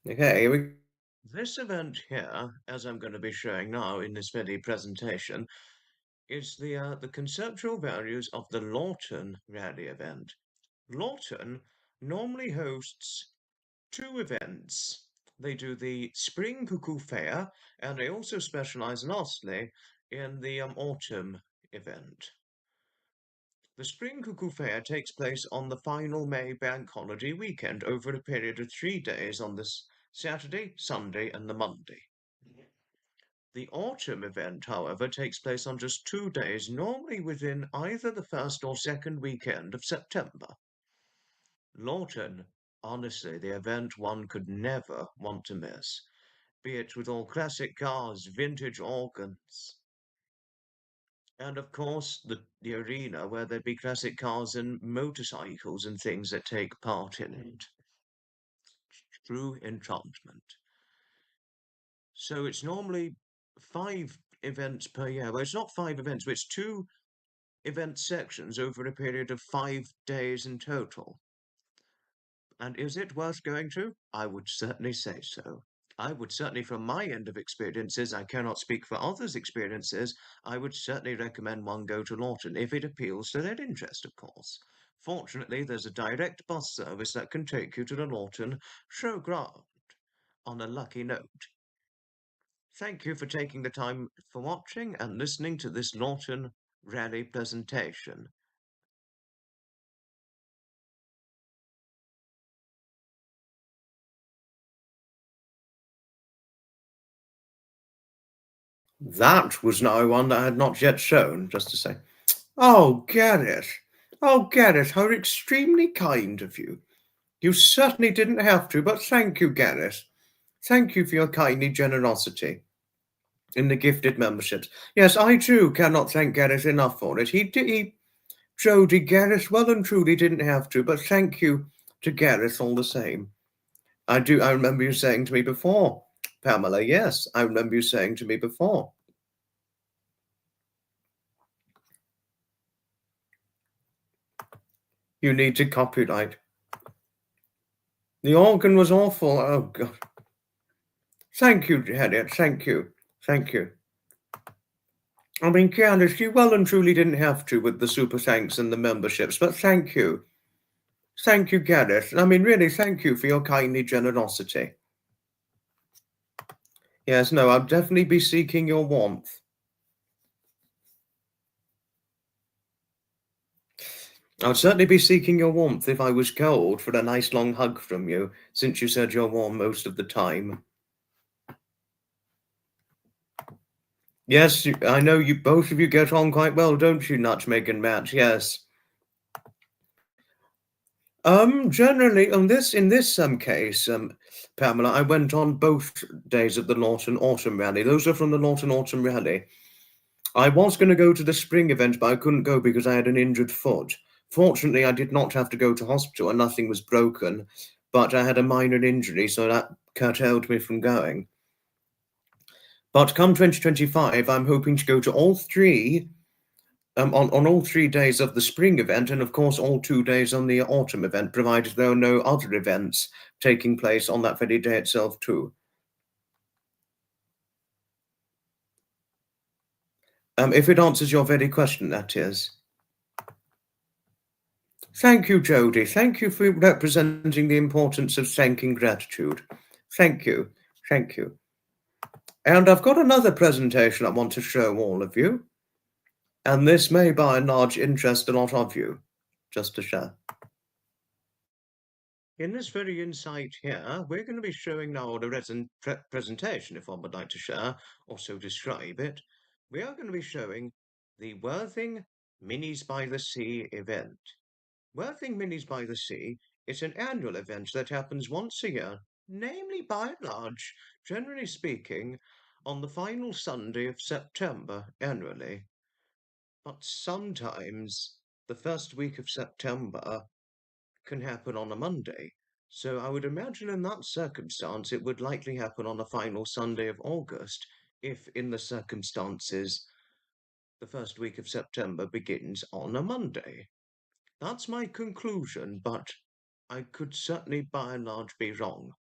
S1: Okay, here we. This event here, as I'm going to be showing now in this very presentation, is the conceptual values of the Lawton Rally event. Lawton normally hosts two events. They do the Spring Cuckoo Fair, and they also specialize lastly in the autumn event. The Spring Cuckoo Fair takes place on the final May bank holiday weekend over a period of 3 days on this Saturday, Sunday, and the Monday. The autumn event, however, takes place on just 2 days, normally within either the first or second weekend of September. Lawton, honestly, the event one could never want to miss, be it with all classic cars, vintage organs, and of course the arena where there'd be classic cars and motorcycles and things that take part in it. True enchantment. So it's normally 5 events per year. Well, it's not 5 events, but it's 2 event sections over a period of 5 days in total. And is it worth going to? I would certainly say so. I would certainly, from my end of experiences, I cannot speak for others' experiences, I would certainly recommend one go to Lawton, if it appeals to their interest, of course. Fortunately, there's a direct bus service that can take you to the Lawton showground on a lucky note. Thank you for taking the time for watching and listening to this Lawton Rally presentation. That was now one that I had not yet shown, just to say. Oh, Gareth. Oh, Gareth, how extremely kind of you. You certainly didn't have to, but thank you, Gareth. Thank you for your kindly generosity. in the gifted memberships. Yes, I too cannot thank Gareth enough for it. Jodie, Gareth well and truly didn't have to, but thank you to Gareth all the same. I do. I remember you saying to me before, Pamela. Yes, I remember you saying to me before. You need to copyright. The organ was awful. Oh, God. Thank you, Harriet. Thank you. Thank you. I mean, Candice, you well and truly didn't have to with the super thanks and the memberships, but thank you. Thank you, Gareth. I mean, really, thank you for your kindly generosity. Yes, no, I'll definitely be seeking your warmth. I'd certainly be seeking your warmth if I was cold for a nice long hug from you, since you said you're warm most of the time. Yes, I know you both of you get on quite well, don't you, Nutmeg and Matt? Yes. Generally, in this case, Pamela, I went on both days of the Norton Autumn Rally. Those are from the Norton Autumn Rally. I was going to go to the spring event, but I couldn't go because I had an injured foot. Fortunately, I did not have to go to hospital and nothing was broken, but I had a minor injury, so that curtailed me from going. But come 2025, I'm hoping to go to all three, on all 3 days of the spring event, and of course all 2 days on the autumn event, provided there are no other events taking place on that very day itself too. If it answers your very question, that is. Thank you, Jodie. Thank you for representing the importance of thanking gratitude. Thank you. Thank you. And I've got another presentation I want to show all of you. And this may by and large interest a lot of you, just to share. In this very insight here, we're going to be showing now a presentation, if one would like to share, or so describe it. We are going to be showing the Worthing Minis by the Sea event. Worthing Minis by the Sea is an annual event that happens once a year, namely by and large, generally speaking, on the final Sunday of September annually. But sometimes the first week of September can happen on a Monday. So I would imagine in that circumstance it would likely happen on the final Sunday of August, if in the circumstances the first week of September begins on a Monday. That's my conclusion, but I could certainly by and large be wrong.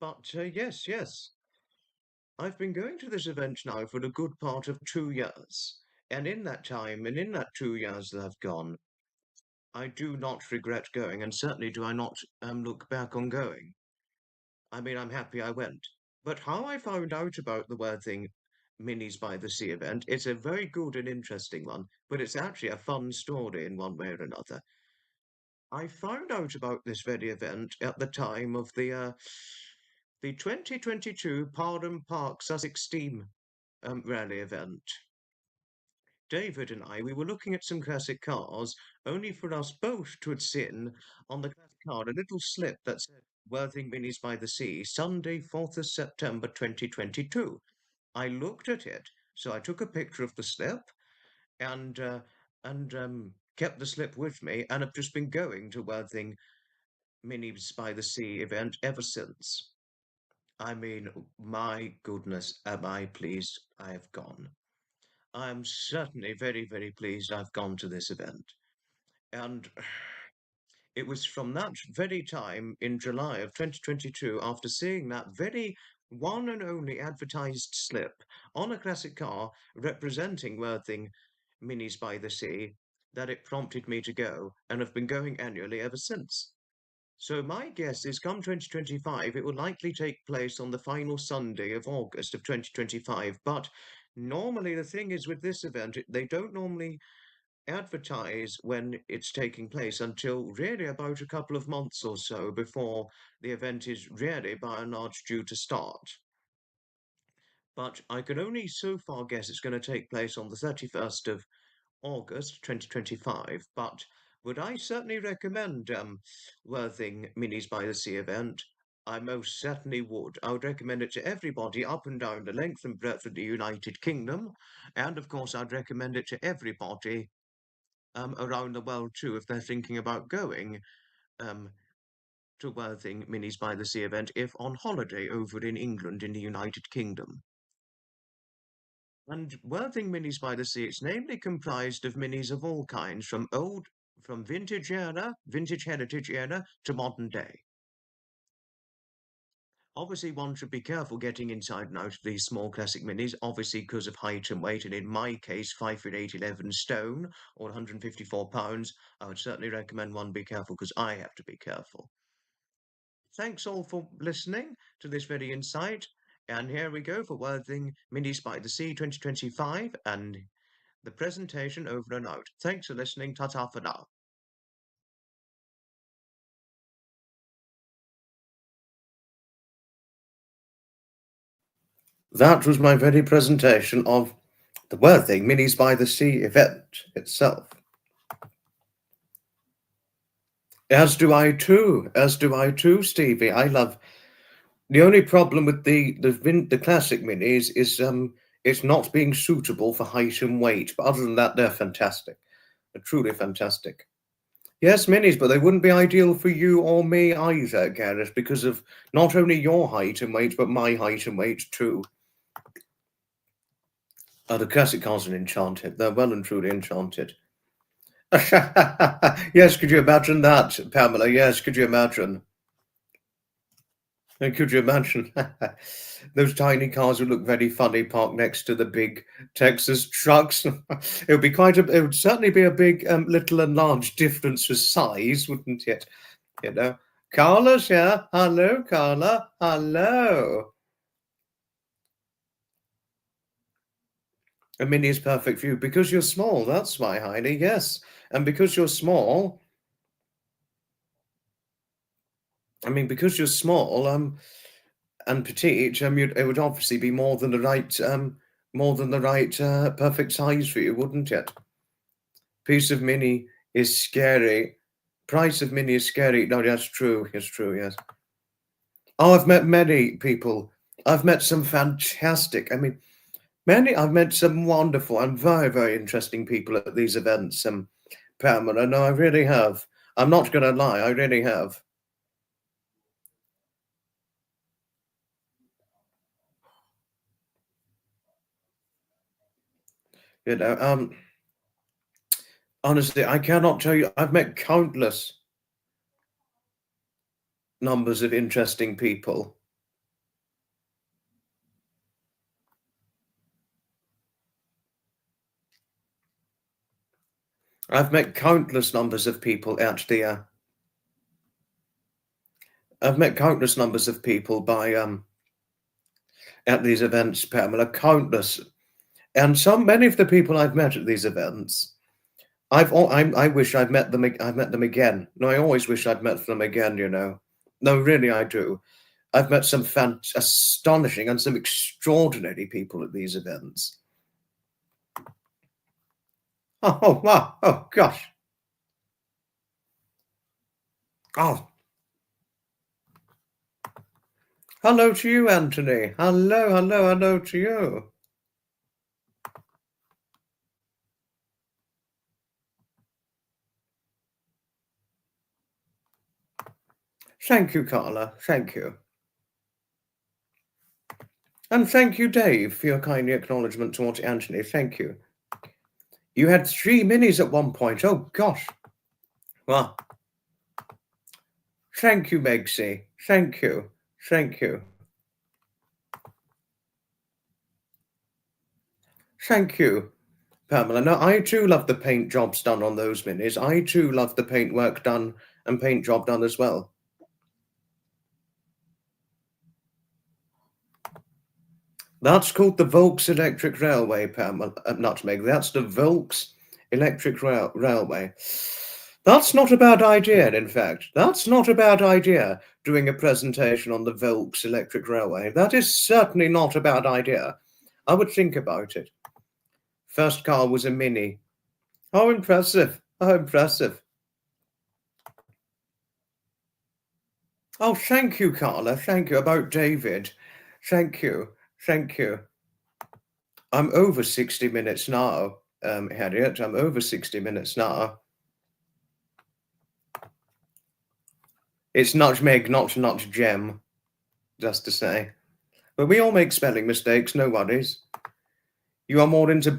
S1: But yes, I've been going to this event now for a good part of 2 years. And in that time, and in that 2 years that have gone, I do not regret going, and certainly do I not look back on going. I mean, I'm happy I went. But how I found out about the Worthing Minis by the Sea event, it's a very good and interesting one, but it's actually a fun story in one way or another. I found out about this very event at the time of the 2022 Parham Park Sussex Steam Rally event. David and I, we were looking at some classic cars, only for us both to have seen on the classic car a little slip that said Worthing Minis by the Sea, Sunday, 4th of September 2022. I looked at it, so I took a picture of the slip and kept the slip with me, and have just been going to Worthing Minis by the Sea event ever since. I mean, my goodness, am I pleased I have gone. I'm certainly very, very pleased I've gone to this event. And it was from that very time in July of 2022, after seeing that very one and only advertised slip on a classic car representing Worthing Minis by the Sea, that it prompted me to go, and have been going annually ever since. So my guess is come 2025, it will likely take place on the final Sunday of August of 2025. But normally the thing is with this event, they don't normally advertise when it's taking place until really about a couple of months or so before the event is really by and large due to start. But I can only so far guess it's going to take place on the 31st of August 2025, but would I certainly recommend Worthing Minis by the Sea event? I most certainly would. I would recommend it to everybody up and down the length and breadth of the United Kingdom. And of course, I'd recommend it to everybody around the world too, if they're thinking about going um, to Worthing Minis by the Sea event, if on holiday over in England in the United Kingdom. And Worthing Minis by the Sea, it's namely comprised of minis of all kinds, from vintage era, vintage heritage era, to modern day. Obviously, one should be careful getting inside and out of these small classic minis, obviously because of height and weight, and in my case, 5 foot 8, 11 stone, or 154 pounds. I would certainly recommend one be careful because I have to be careful. Thanks all for listening to this very insight. And here we go for Worthing Minis by the Sea 2025 and the presentation over and out. Thanks for listening. Ta-ta for now. That was my very presentation of the Worthing Minis by the Sea event itself. As do I too, Stevie. I love. The only problem with the classic minis is it's not being suitable for height and weight. But other than that, they're fantastic. They're truly fantastic. Yes, minis, but they wouldn't be ideal for you or me either, Gareth, because of not only your height and weight, but my height and weight too. The classic cars are enchanted. They're well and truly enchanted. Yes, could you imagine that, Pamela? Yes, could you imagine? Could you imagine? Those tiny cars would look very funny parked next to the big Texas trucks. It would certainly be a big little and large difference for size, wouldn't it? You know. Carla's here. Hello, Carla. Hello. A mini is perfect for you because you're small. That's why, Heidi. Yes. And because you're small, because you're small, and petite, it would obviously be more than the right perfect size for you, wouldn't it? Piece of mini is scary. Price of mini is scary. No, that's true. It's true. Yes. Oh, I've met many people. I've met some fantastic. I've met some wonderful and very, very interesting people at these events. Pamela, no, I really have. I'm not going to lie. I really have. You know, honestly, I cannot tell you. I've met countless numbers of interesting people. I've met countless numbers of people at the. I've met countless numbers of people by at these events, Pamela. Countless, and many of the people I've met at these events, I wish I'd met them. I've met them again. No, I always wish I'd met them again. You know, no, really, I do. I've met some astonishing and some extraordinary people at these events. Oh wow! Oh gosh! Oh, hello to you, Anthony. Hello to you. Thank you, Carla. Thank you. And thank you, Dave, for your kind acknowledgement towards Anthony. Thank you. You had 3 minis at one point. Oh, gosh. Well, thank you, Megsy. Thank you. Thank you. Thank you, Pamela. Now, I too love the paint jobs done on those minis. I too love the paint work done and paint job done as well. That's called the Volks Electric Railway, Pamela. Nutmeg. That's the Volks Electric Railway. That's not a bad idea, in fact. That's not a bad idea, doing a presentation on the Volks Electric Railway. That is certainly not a bad idea. I would think about it. First car was a Mini. Oh, impressive. Oh, impressive. Oh, thank you, Carla. Thank you. About David. Thank you. Thank you. I'm over 60 minutes now, Harriet. I'm over 60 minutes now. It's nutmeg, not gem, just to say. But we all make spelling mistakes, no worries. You are more into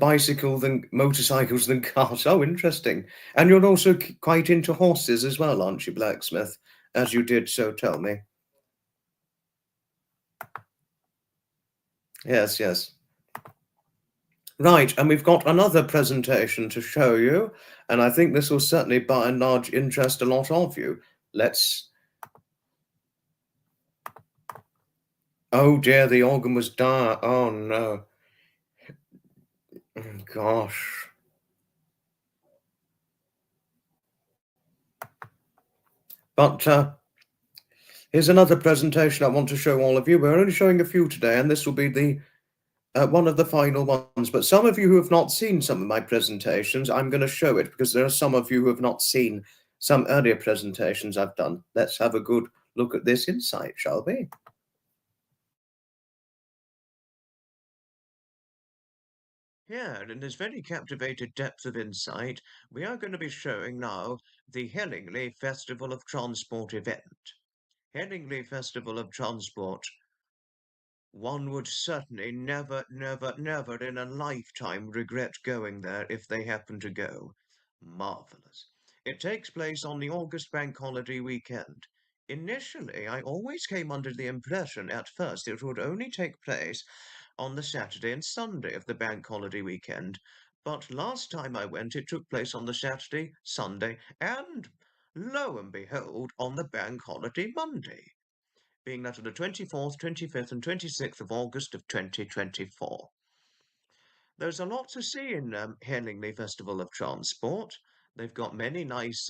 S1: motorcycles than cars. Oh, interesting. And you're also quite into horses as well, aren't you, Blacksmith? As you did so tell me. Yes, yes. Right, and we've got another presentation to show you, and I think this will certainly by and large interest a lot of you. Let's... Oh dear, the organ was dire. Oh no. Gosh. But here's another presentation I want to show all of you. We're only showing a few today, and this will be the one of the final ones. But some of you who have not seen some of my presentations, I'm going to show it because there are some of you who have not seen some earlier presentations I've done. Let's have a good look at this insight, shall we? Here, in this very captivated depth of insight, we are going to be showing now the Hellingly Festival of Transport event. Hellingly Festival of Transport. One would certainly never in a lifetime regret going there if they happen to go. Marvellous. It takes place on the August bank holiday weekend. Initially, I always came under the impression at first it would only take place on the Saturday and Sunday of the bank holiday weekend. But last time I went, it took place on the Saturday, Sunday, and lo and behold, on the bank holiday Monday, being that of the 24th, 25th, and 26th of August of 2024. There's a lot to see in Hellingly Festival of Transport. They've got many nice,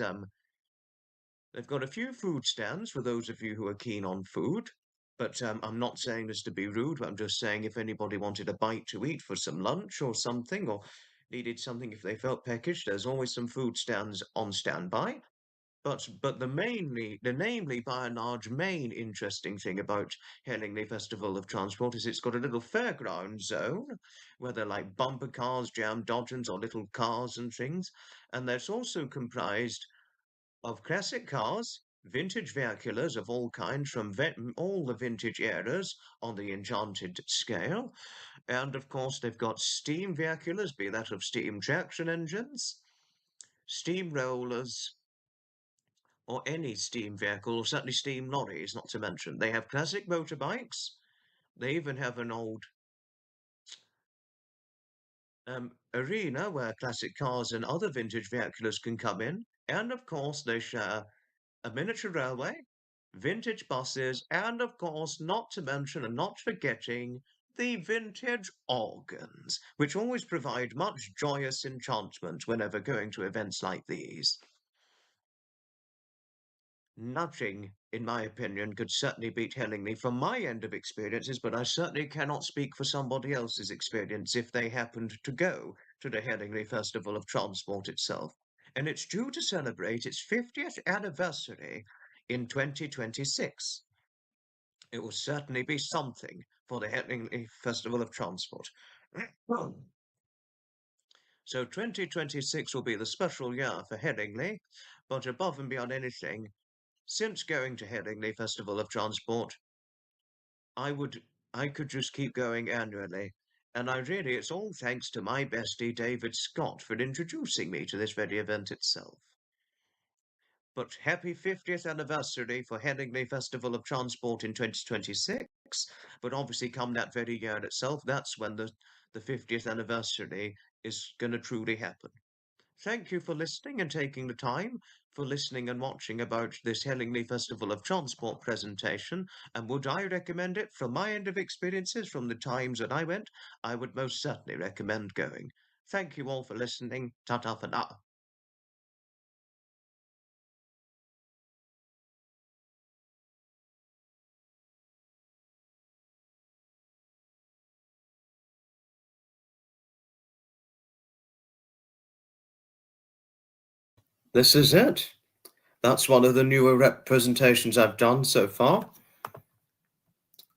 S1: they've got a few food stands for those of you who are keen on food. But I'm not saying this to be rude, but I'm just saying if anybody wanted a bite to eat for some lunch or something, or needed something if they felt peckish, there's always some food stands on standby. But the namely by and large main interesting thing about Hellingly Festival of Transport is it's got a little fairground zone where they're like bumper cars, jam dodgems, or little cars and things. And that's also comprised of classic cars, vintage vehiculars of all kinds from all the vintage eras on the enchanted scale. And of course, they've got steam vehiculars, be that of steam traction engines, steam rollers, or any steam vehicle, or certainly steam lorries, not to mention. They have classic motorbikes. They even have an old arena where classic cars and other vintage vehicles can come in. And of course, they share a miniature railway, vintage buses, and of course, not to mention and not forgetting the vintage organs, which always provide much joyous enchantment whenever going to events like these. Nothing, in my opinion, could certainly beat Hellingly from my end of experiences, but I certainly cannot speak for somebody else's experience if they happened to go to the Hellingly Festival of Transport itself. And it's due to celebrate its 50th anniversary in 2026. It will certainly be something for the Hellingly Festival of Transport. So 2026 will be the special year for Hellingly, but above and beyond anything, since going to Hellingly Festival of Transport, I could just keep going annually. And it's all thanks to my bestie David Scott for introducing me to this very event itself. But happy 50th anniversary for Hellingly Festival of Transport in 2026. But obviously, come that very year itself, that's when the 50th anniversary is going to truly happen. Thank you for listening and taking the time for listening and watching about this Hellingly Festival of Transport presentation. And would I recommend it? From my end of experiences, from the times that I went, I would most certainly recommend going. Thank you all for listening. Ta-ta for now. This is it. That's one of the newer representations I've done so far.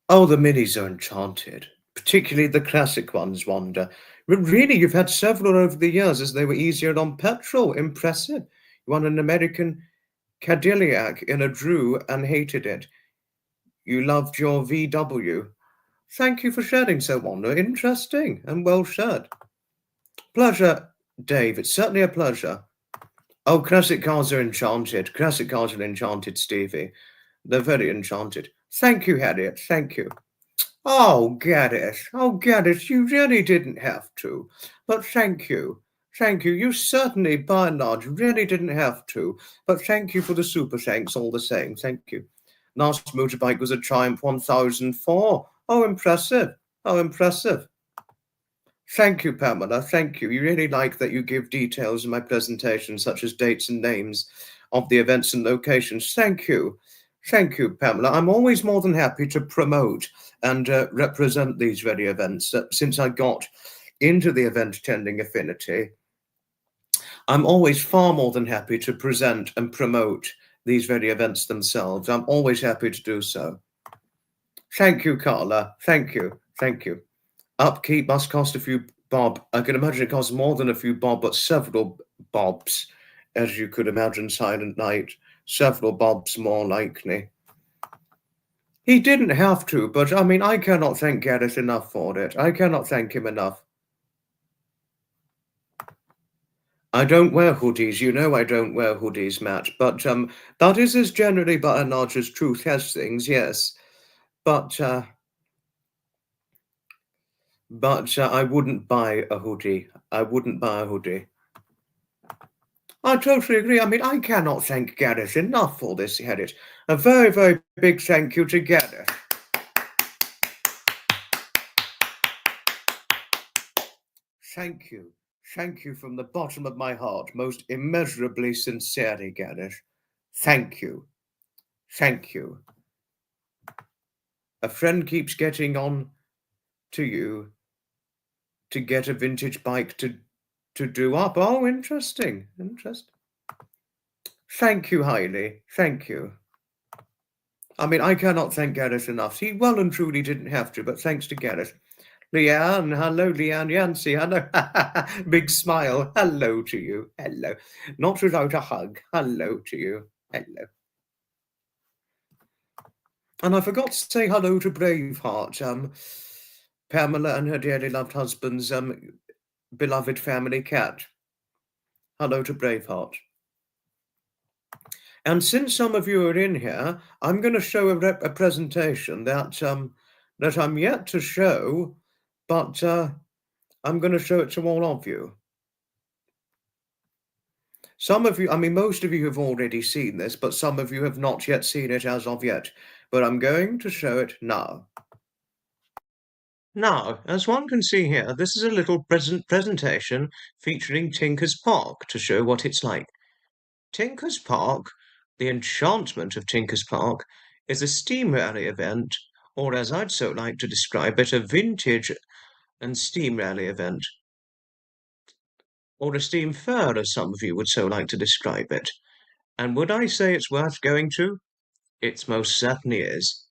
S1: Oh, the minis are enchanted, particularly the classic ones, Wanda. Really, you've had several over the years as they were easier on petrol. Impressive. You won an American Cadillac in a Drew and hated it. You loved your VW. Thank you for sharing so, Wanda. Interesting and well shared. Pleasure, Dave. It's certainly a pleasure. Oh, classic cars are enchanted. Classic cars are enchanted, Stevie. They're very enchanted. Thank you, Harriet. Thank you. Oh, Gaddis. Oh, Gaddis, you really didn't have to. But thank you. Thank you. You certainly, by and large, really didn't have to. But thank you for the super thanks all the same. Thank you. Last motorbike was a Triumph 1004. Oh, impressive. Oh, impressive. Thank you, Pamela. Thank you. You really like that you give details in my presentation, such as dates and names of the events and locations. Thank you. Thank you, Pamela. I'm always more than happy to promote and represent these very events. Since I got into the event attending affinity, I'm always far more than happy to present and promote these very events themselves. I'm always happy to do so. Thank you, Carla. Thank you. Thank you. Upkeep must cost a few bob. I can imagine it costs more than a few bob, but several bobs, as you could imagine, Silent Night. Several bobs more likely. He didn't have to, but I mean, I cannot thank Gareth enough for it. I cannot thank him enough. I don't wear hoodies. You know I don't wear hoodies, Matt. But that is as generally by and large as truth has things, yes. But I wouldn't buy a hoodie. I wouldn't buy a hoodie. I totally agree. I mean, I cannot thank Gareth enough for this, Harriet. A very, very big thank you to Gareth. Thank you. Thank you from the bottom of my heart, most immeasurably sincerely, Gareth. Thank you. Thank you. A friend keeps getting on to you to get a vintage bike to do up. Oh, interesting. Interesting. Thank you, Hailey. Thank you. I mean, I cannot thank Gareth enough. He well and truly didn't have to, but thanks to Gareth. Leanne, hello, Leanne Yancey, hello. Big smile, hello to you, hello. Not without a hug, hello to you, hello. And I forgot to say hello to Braveheart, Pamela and her dearly loved husband's beloved family cat. Hello to Braveheart. And since some of you are in here, I'm going to show a presentation that I'm yet to show, but I'm going to show it to all of you. Some of you, I mean, most of you have already seen this, but some of you have not yet seen it as of yet. But I'm going to show it now. Now, as one can see here, this is a little presentation featuring Tinker's Park to show what it's like. Tinker's Park, the enchantment of Tinker's Park, is a steam rally event, or as I'd so like to describe it, a vintage and steam rally event. Or a steam fair, as some of you would so like to describe it. And would I say it's worth going to? It most certainly is.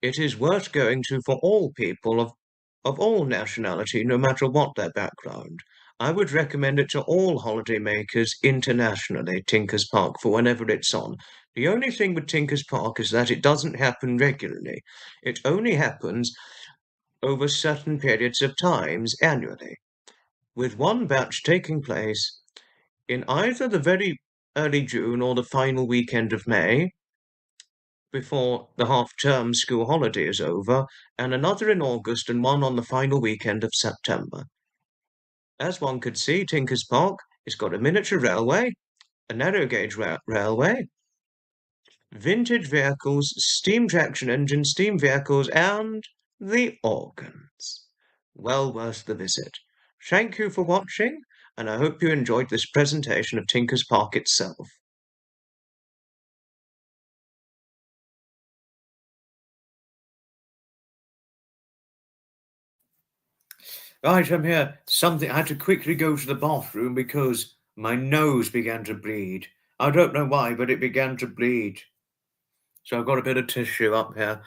S1: It is worth going to for all people of all nationality, no matter what their background. I would recommend it to all holidaymakers internationally, Tinker's Park, for whenever it's on. The only thing with Tinker's Park is that it doesn't happen regularly. It only happens over certain periods of times annually, with one batch taking place in either the very early June or the final weekend of May, before the half-term school holiday is over, and another in August and one on the final weekend of September. As one could see, Tinker's Park has got a miniature railway, a narrow gauge railway, vintage vehicles, steam traction engines, steam vehicles, and the organs. Well worth the visit. Thank you for watching, and I hope you enjoyed this presentation of Tinker's Park itself. Right, I'm here. I had to quickly go to the bathroom because my nose began to bleed. I don't know why, but it began to bleed. So I've got a bit of tissue up here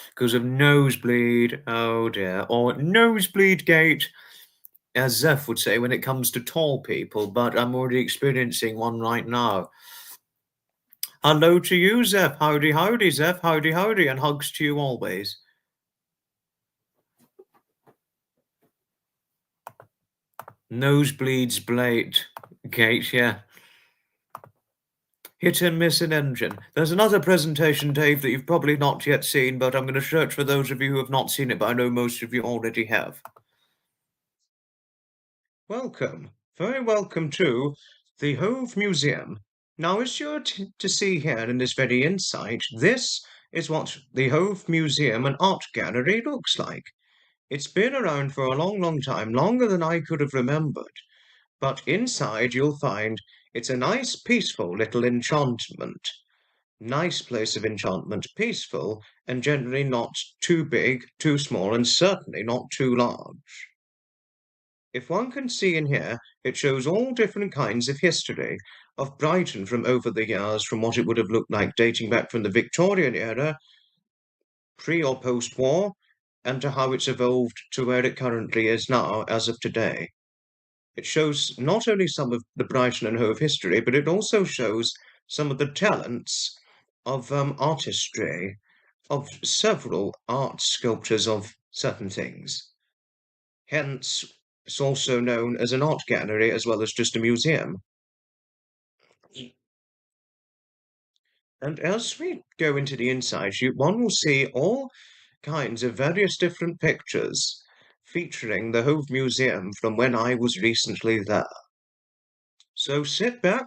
S1: because of nosebleed. Oh dear. Or nosebleed gate, as Zeph would say when it comes to tall people, but I'm already experiencing one right now. Hello to you, Zeph. Howdy, howdy, Zeph. Howdy, howdy. And hugs to you always. Nosebleeds blade gate, yeah. Hit and miss an engine. There's another presentation, Dave, that you've probably not yet seen, but I'm going to search for those of you who have not seen it, but I know most of you already have. Welcome, very welcome to the Hove Museum. Now, as you're to see here in this very inside, this is what the Hove Museum and Art Gallery looks like. It's been around for a long, long time, longer than I could have remembered. But inside you'll find it's a nice, peaceful little enchantment. Nice place of enchantment, peaceful, and generally not too big, too small, and certainly not too large. If one can see in here, it shows all different kinds of history of Brighton from over the years, from what it would have looked like dating back from the Victorian era, pre or post-war, and to how it's evolved to where it currently is now, as of today. It shows not only some of the Brighton and Hove history, but it also shows some of the talents of artistry of several art sculptors of certain things. Hence, it's also known as an art gallery as well as just a museum. And as we go into the inside, one will see all kinds of various different pictures featuring the Hove Museum from when I was recently there. So sit back,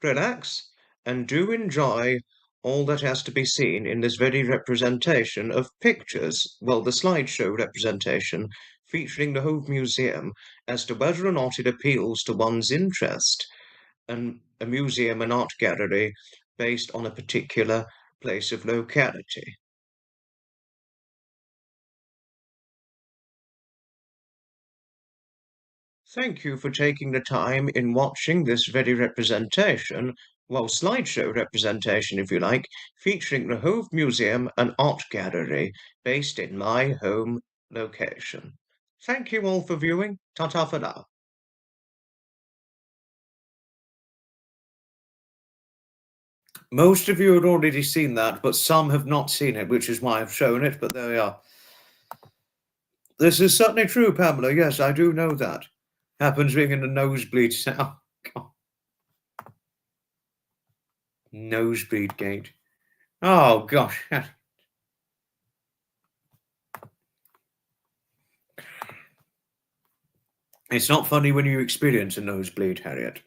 S1: relax, and do enjoy all that has to be seen in this very representation of pictures, well, the slideshow representation featuring the Hove Museum as to whether or not it appeals to one's interest, and a museum and art gallery based on a particular place of locality. Thank you for taking the time in watching this very representation, well, slideshow representation, if you like, featuring the Hove Museum and Art Gallery, based in my home location. Thank you all for viewing. Ta-ta for now. Most of you had already seen that, but some have not seen it, which is why I've shown it, but there we are. This is certainly true, Pamela. Yes, I do know that. Happens being in the nosebleed. Oh, God. Nosebleed gate. Oh, gosh. It's not funny when you experience a nosebleed, Harriet.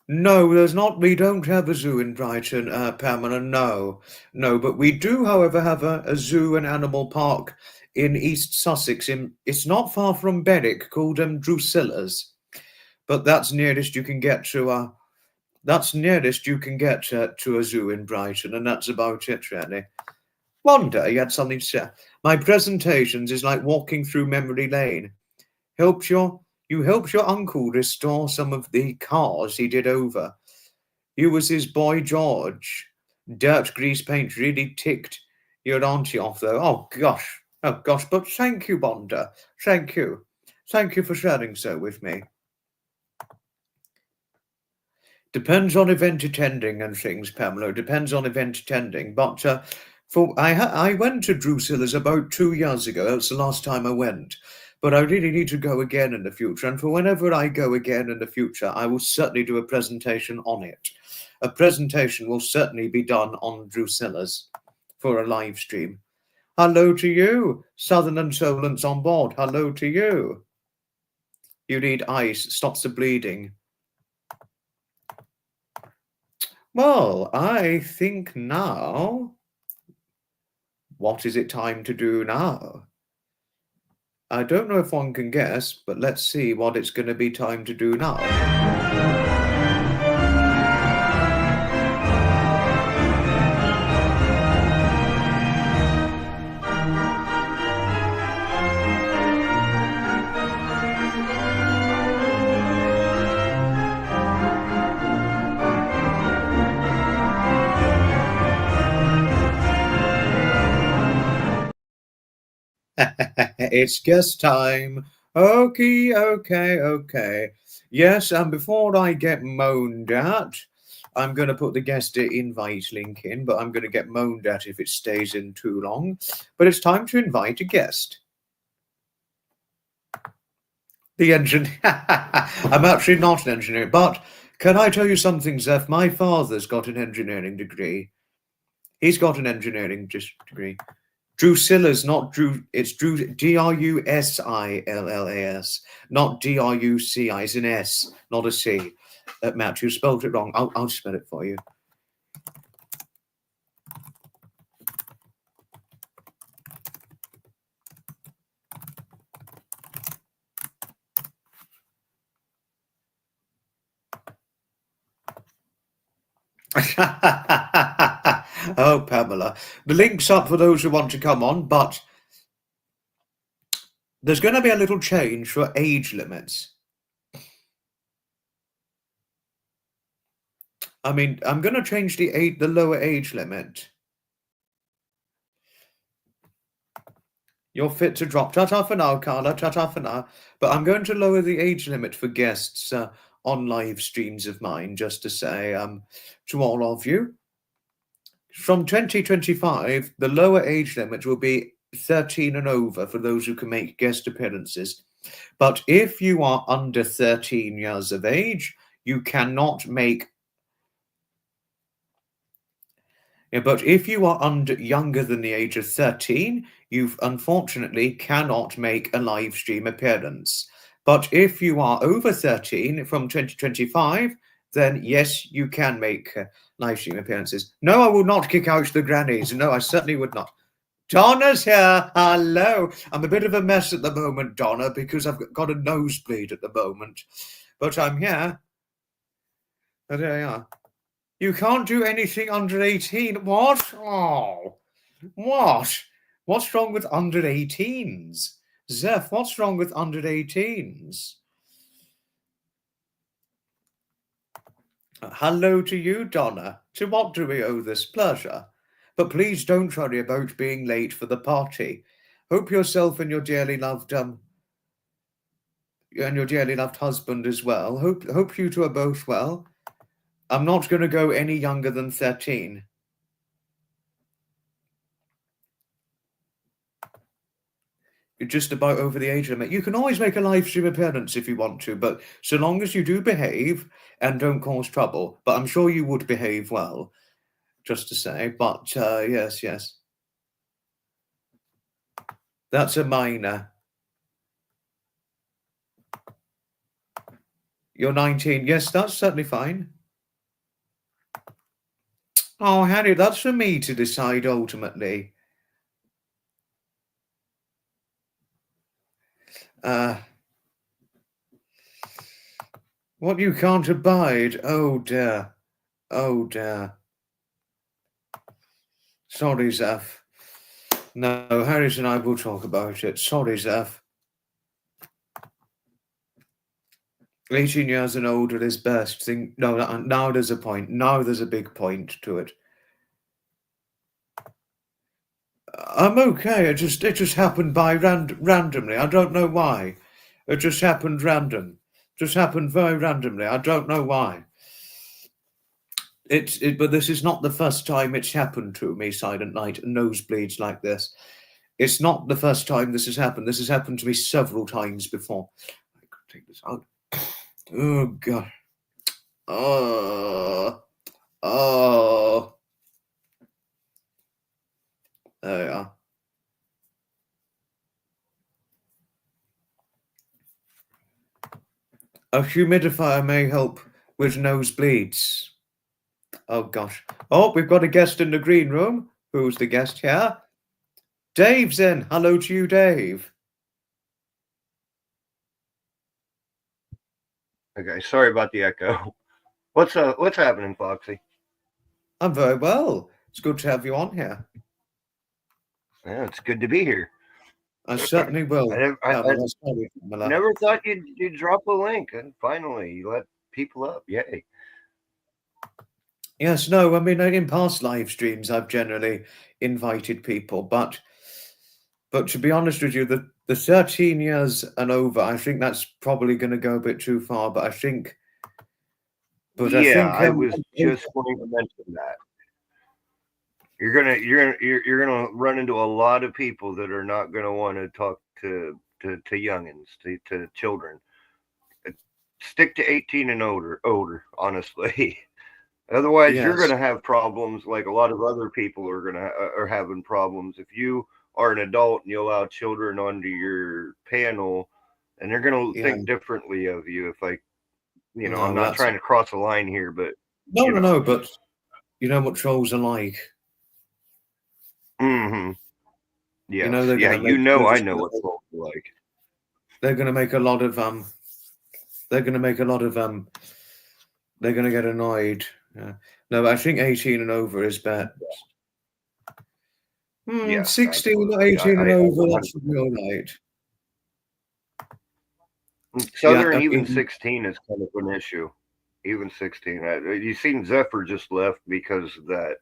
S1: No, there's not. We don't have a zoo in Brighton, Pamela. No, but we do, however, have a zoo and animal park in East Sussex. It's not far from Berwick, called Drusilla's, but that's nearest you can get to. That's nearest you can get to a zoo in Brighton, and that's about it, really. One day you had something to say. My presentations is like walking through memory lane. You helped your uncle restore some of the cars he did over. You was his boy George. Dirt grease paint really ticked your auntie off, though. Oh, gosh. But thank you, Bonda. Thank you. Thank you for sharing so with me. Depends on event attending and things, Pamela. Depends on event attending. But I went to Drusilla's about 2 years ago. That's the last time I went. But I really need to go again in the future. And for whenever I go again in the future, I will certainly do a presentation on it. A presentation will certainly be done on Drusilla's for a live stream. Hello to you, Southern Insolence on board. Hello to you. You need ice, stops the bleeding. Well, I think now, what is it time to do now? I don't know if one can guess, but let's see what it's going to be time to do now. It's guest time. Okay. Yes, and before I get moaned at, I'm going to put the guest invite link in, but I'm going to get moaned at if it stays in too long. But it's time to invite a guest. The engineer. I'm actually not an engineer, but can I tell you something, Zeph? My father's got an engineering degree. He's got an engineering degree. Drusilla's not Drew. It's Drew. Drusillas, not Druci. It's an S, not a C. Matt, you spelled it wrong. I'll spell it for you. Oh, Pamela. The link's up for those who want to come on, but there's going to be a little change for age limits. I mean, I'm going to change the lower age limit. You're fit to drop. Ta-ta for now, Carla. Ta-ta for now. But I'm going to lower the age limit for guests on live streams of mine, just to say to all of you. From 2025, the lower age limit will be 13 and over for those who can make guest appearances. But if you are under 13 years of age, you cannot make. But if you are younger than the age of 13, you unfortunately cannot make a live stream appearance. But if you are over 13 from 2025, then yes, you can make live stream appearances. No, I will not kick out the grannies. No, I certainly would not. Donna's here. Hello. I'm a bit of a mess at the moment, Donna, because I've got a nosebleed at the moment. But I'm here. But there you are. You can't do anything under 18. What? Oh, what? What's wrong with under 18s? Zeph, what's wrong with under 18s? Hello to you, Donna. To what do we owe this pleasure? But please don't worry about being late for the party. Hope yourself and your dearly loved husband as well. Hope you two are both well. I'm not going to go any younger than 13. You're just about over the age limit. You can always make a live stream appearance if you want to, but so long as you do behave and don't cause trouble. But I'm sure you would behave well, just to say. But yes. That's a minor. You're 19. Yes, that's certainly fine. Oh, Harry, that's for me to decide ultimately. What you can't abide. Oh, dear. Sorry, Zeph. No, Harris and I will talk about it. Sorry, Zeph. 18 years and older is best. No, now there's a point. Now there's a big point to it. I'm okay. It just happened by randomly. I don't know why. It just happened Just happened very randomly. I don't know why. But this is not the first time it's happened to me, Silent Night, nosebleeds like this. It's not the first time this has happened. This has happened to me several times before. I could take this out. Oh, God. Oh. There we are. A humidifier may help with nosebleeds. Oh, gosh. Oh, we've got a guest in the green room. Who's the guest here? Dave's in. Hello to you, Dave.
S2: Okay, sorry about the echo. What's happening, Foxy?
S1: I'm very well. It's good to have you on here.
S2: Yeah, it's good to be here.
S1: I certainly will.
S2: I never thought you'd drop a link, and finally you let people up. Yay!
S1: Yes, no, I mean, in past live streams, I've generally invited people, but But to be honest with you, the 13 years and over, I think that's probably going to go a bit too far. But I think,
S2: Yeah, I was just going to mention that. You're gonna run into a lot of people that are not gonna want to talk to youngins, to children. Stick to 18 and older, honestly. Otherwise, you're
S1: yes,
S2: gonna have problems like a lot of other people are having problems. If you are an adult and you allow children onto your panel, and they're gonna
S1: yeah,
S2: think differently of you. If like, I'm
S1: no,
S2: not
S1: that's
S2: trying to cross a line here, but
S1: no,
S2: you
S1: no,
S2: know.
S1: no. But you know what trolls are like.
S2: Mm-hmm.
S1: You know
S2: Yes.
S1: they're
S2: Yeah.
S1: gonna make. They're
S2: I
S1: just
S2: know
S1: gonna.
S2: what folks are like.
S1: They're gonna make a lot of They're gonna make a lot of They're gonna get annoyed. Yeah. No, but I think 18 and over is best.
S2: Yes,
S1: 16,
S2: absolutely.
S1: 18 and
S2: I
S1: over, that
S2: 100%.
S1: should be all right. Yeah,
S2: Southern even 16 is kind of an issue. Even 16. You seen Zephyr just left because of that.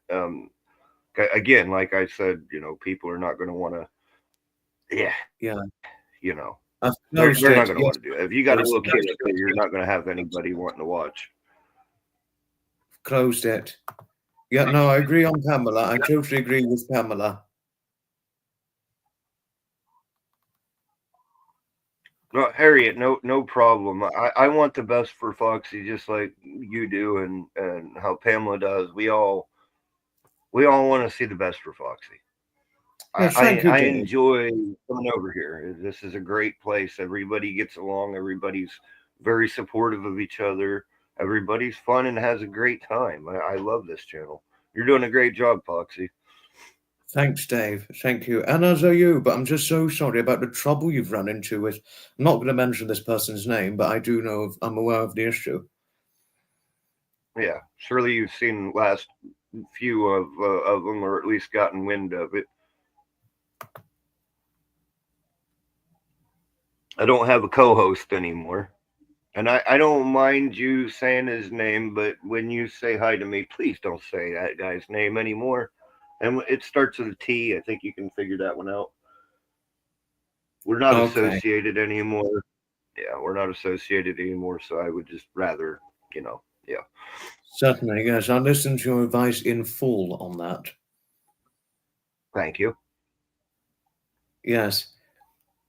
S2: Again, like I said, people are not going to want to. Yeah,
S1: yeah.
S2: they're
S1: I've
S2: not
S1: closed
S2: going
S1: it.
S2: to
S1: Yes,
S2: want to do it. If you got a little kid up there, you're not going to have anybody wanting to watch.
S1: closed it. Yeah, no, I agree on Pamela. I totally agree with Pamela.
S2: No, Harriet, no problem. I want the best for Foxy, just like you do, and how Pamela does. We all want to see the best for Foxy.
S1: Yes, thank you,
S2: I
S1: Dave.
S2: enjoy coming over here. This is a great place. Everybody gets along. Everybody's very supportive of each other. Everybody's fun and has a great time. I love this channel. You're doing a great job, Foxy.
S1: Thanks, Dave. Thank you. And as are you, but I'm just so sorry about the trouble you've run into with. I'm not going to mention this person's name, but I do know, I'm aware of the issue.
S2: Yeah, surely you've seen the last few of them, or at least gotten wind of it. I don't have a co-host anymore. And I don't mind you saying his name, but when you say hi to me, please don't say that guy's name anymore. And it starts with a T. I think you can figure that one out. We're not
S1: Okay.
S2: associated anymore. Yeah, we're not associated anymore. So I would just rather, yeah.
S1: Certainly, yes. I'll listen to your advice in full on that.
S2: Thank you.
S1: Yes.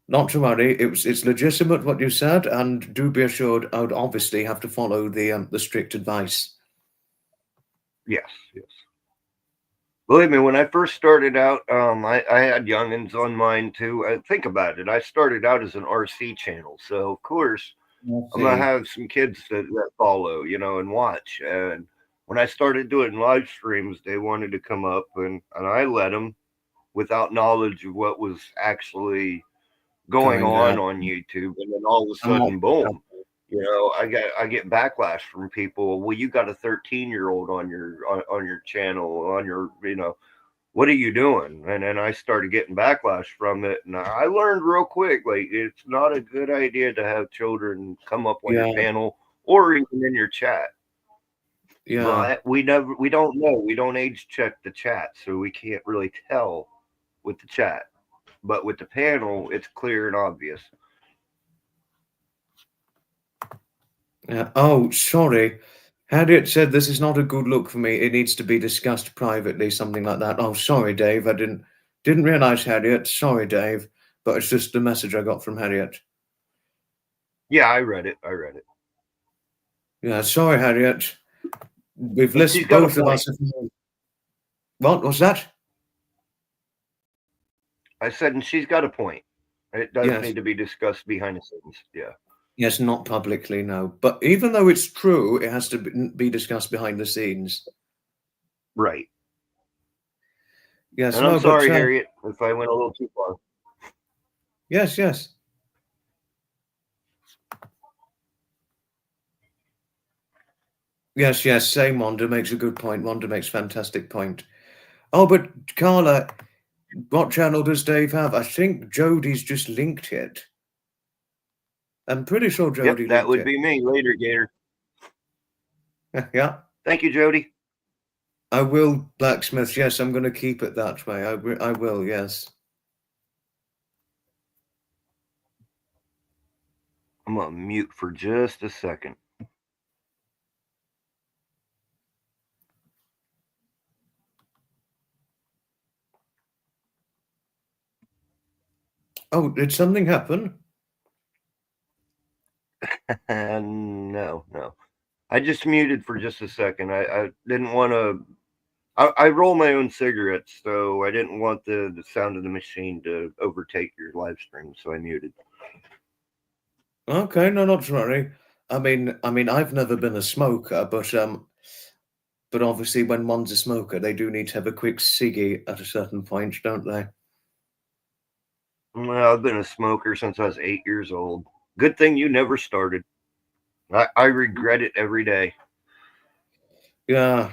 S1: Not to worry, it's legitimate what you said, and do be assured I would obviously have to follow the strict advice.
S2: Yes, yes. Believe me, when I first started out, I had youngins on mine too. Think about it. I started out as an RC channel, so of course I'm gonna have some kids that follow, and watch. And when I started doing live streams, they wanted to come up, and I let them without knowledge of what was actually going on YouTube. And then all of a sudden, boom, I get backlash from people. Well, you got a 13-year-old on your channel, on your what are you doing? And then I started getting backlash from it, and I learned real quick, like, it's not a good idea to have children come up on your panel or even in your chat.
S1: Yeah.
S2: But we don't know. We don't age check the chat, so we can't really tell with the chat. But with the panel, it's clear and obvious.
S1: Yeah. Oh, sorry. Harriet said this is not a good look for me. It needs to be discussed privately, something like that. Oh, sorry, Dave. I didn't realize, Harriet. Sorry, Dave. But it's just the message I got from Harriet.
S2: Yeah, I read it.
S1: Yeah, sorry, Harriet. We've listened, both of us. What was that?
S2: I said, and she's got a point. It does
S1: Yes.
S2: need to be discussed behind the scenes. Yeah.
S1: Yes, not publicly, no. But even though it's true, it has to be discussed behind the scenes.
S2: Right.
S1: Yes.
S2: And I'm sorry, Harriet, if I went a little too far.
S1: Yes, yes. Yes, yes. Same. Wanda makes a good point. Wanda makes fantastic point. Oh, but Carla, what channel does Dave have? I think Jody's just linked it. I'm pretty sure Jody linked
S2: that would
S1: it.
S2: be me later, Gator.
S1: Yeah.
S2: Thank you, Jody.
S1: I will, Blacksmith. Yes, I'm going to keep it that way. I will, yes.
S2: I'm going to mute for just a second.
S1: Oh, did something happen?
S2: No. I just muted for just a second. I didn't want to. I roll my own cigarettes, so I didn't want the sound of the machine to overtake your live stream, so I muted.
S1: Okay, no, not to worry. I mean, I've never been a smoker, but obviously, when one's a smoker, they do need to have a quick ciggy at a certain point, don't they?
S2: Well, I've been a smoker since I was 8 years old. Good thing you never started. I regret it every day.
S1: Yeah,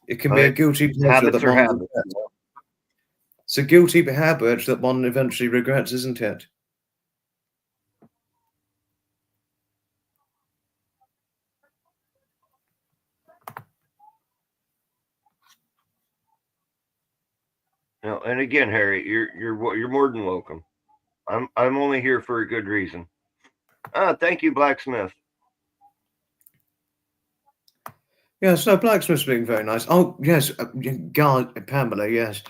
S1: it can be a guilty pleasure
S2: Habits
S1: that
S2: are
S1: one
S2: habits.
S1: regrets. It's a guilty habit that one eventually regrets, isn't it?
S2: No, and again, Harry, you're more than welcome. I'm only here for a good reason. Thank you, Blacksmith.
S1: Yes, no, Blacksmith's being very nice. Oh, yes, Pamela, yes.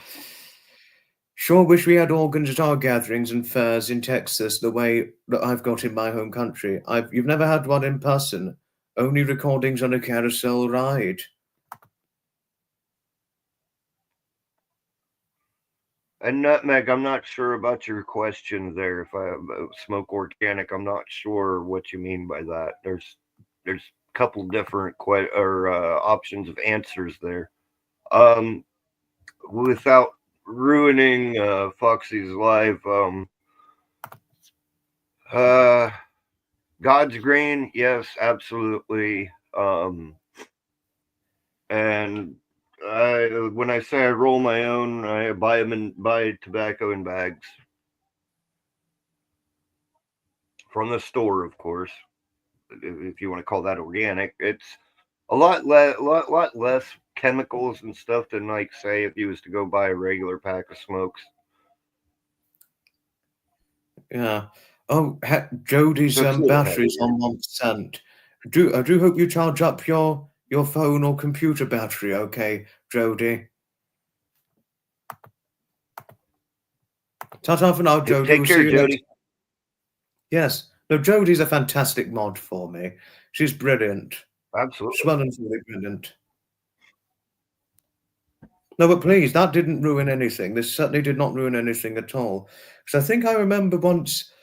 S1: Sure wish we had organs at our gatherings and fairs in Texas the way that I've got in my home country. You've never had one in person, only recordings on a carousel ride.
S2: And Nutmeg, I'm not sure about your question there. If I smoke organic, I'm not sure what you mean by that. There's a couple different options of answers there. Without ruining Foxy's life, God's green, yes, absolutely. And when I say I roll my own, I buy tobacco in bags from the store, of course. If you want to call that organic, it's a lot less chemicals and stuff than, like, say, if you was to go buy a regular pack of smokes.
S1: Yeah. Oh, Jody's
S2: So
S1: battery's on 1%. I do hope you charge up your phone or computer battery, okay, Jody? Ta-ta for now, Jody.
S2: Take
S1: We'll
S2: care,
S1: see you next.
S2: Jody.
S1: Yes. No, Jodie's a fantastic mod for me. She's brilliant.
S2: Absolutely.
S1: She's well and truly brilliant. No, but please, that didn't ruin anything. This certainly did not ruin anything at all. Because I think I remember once,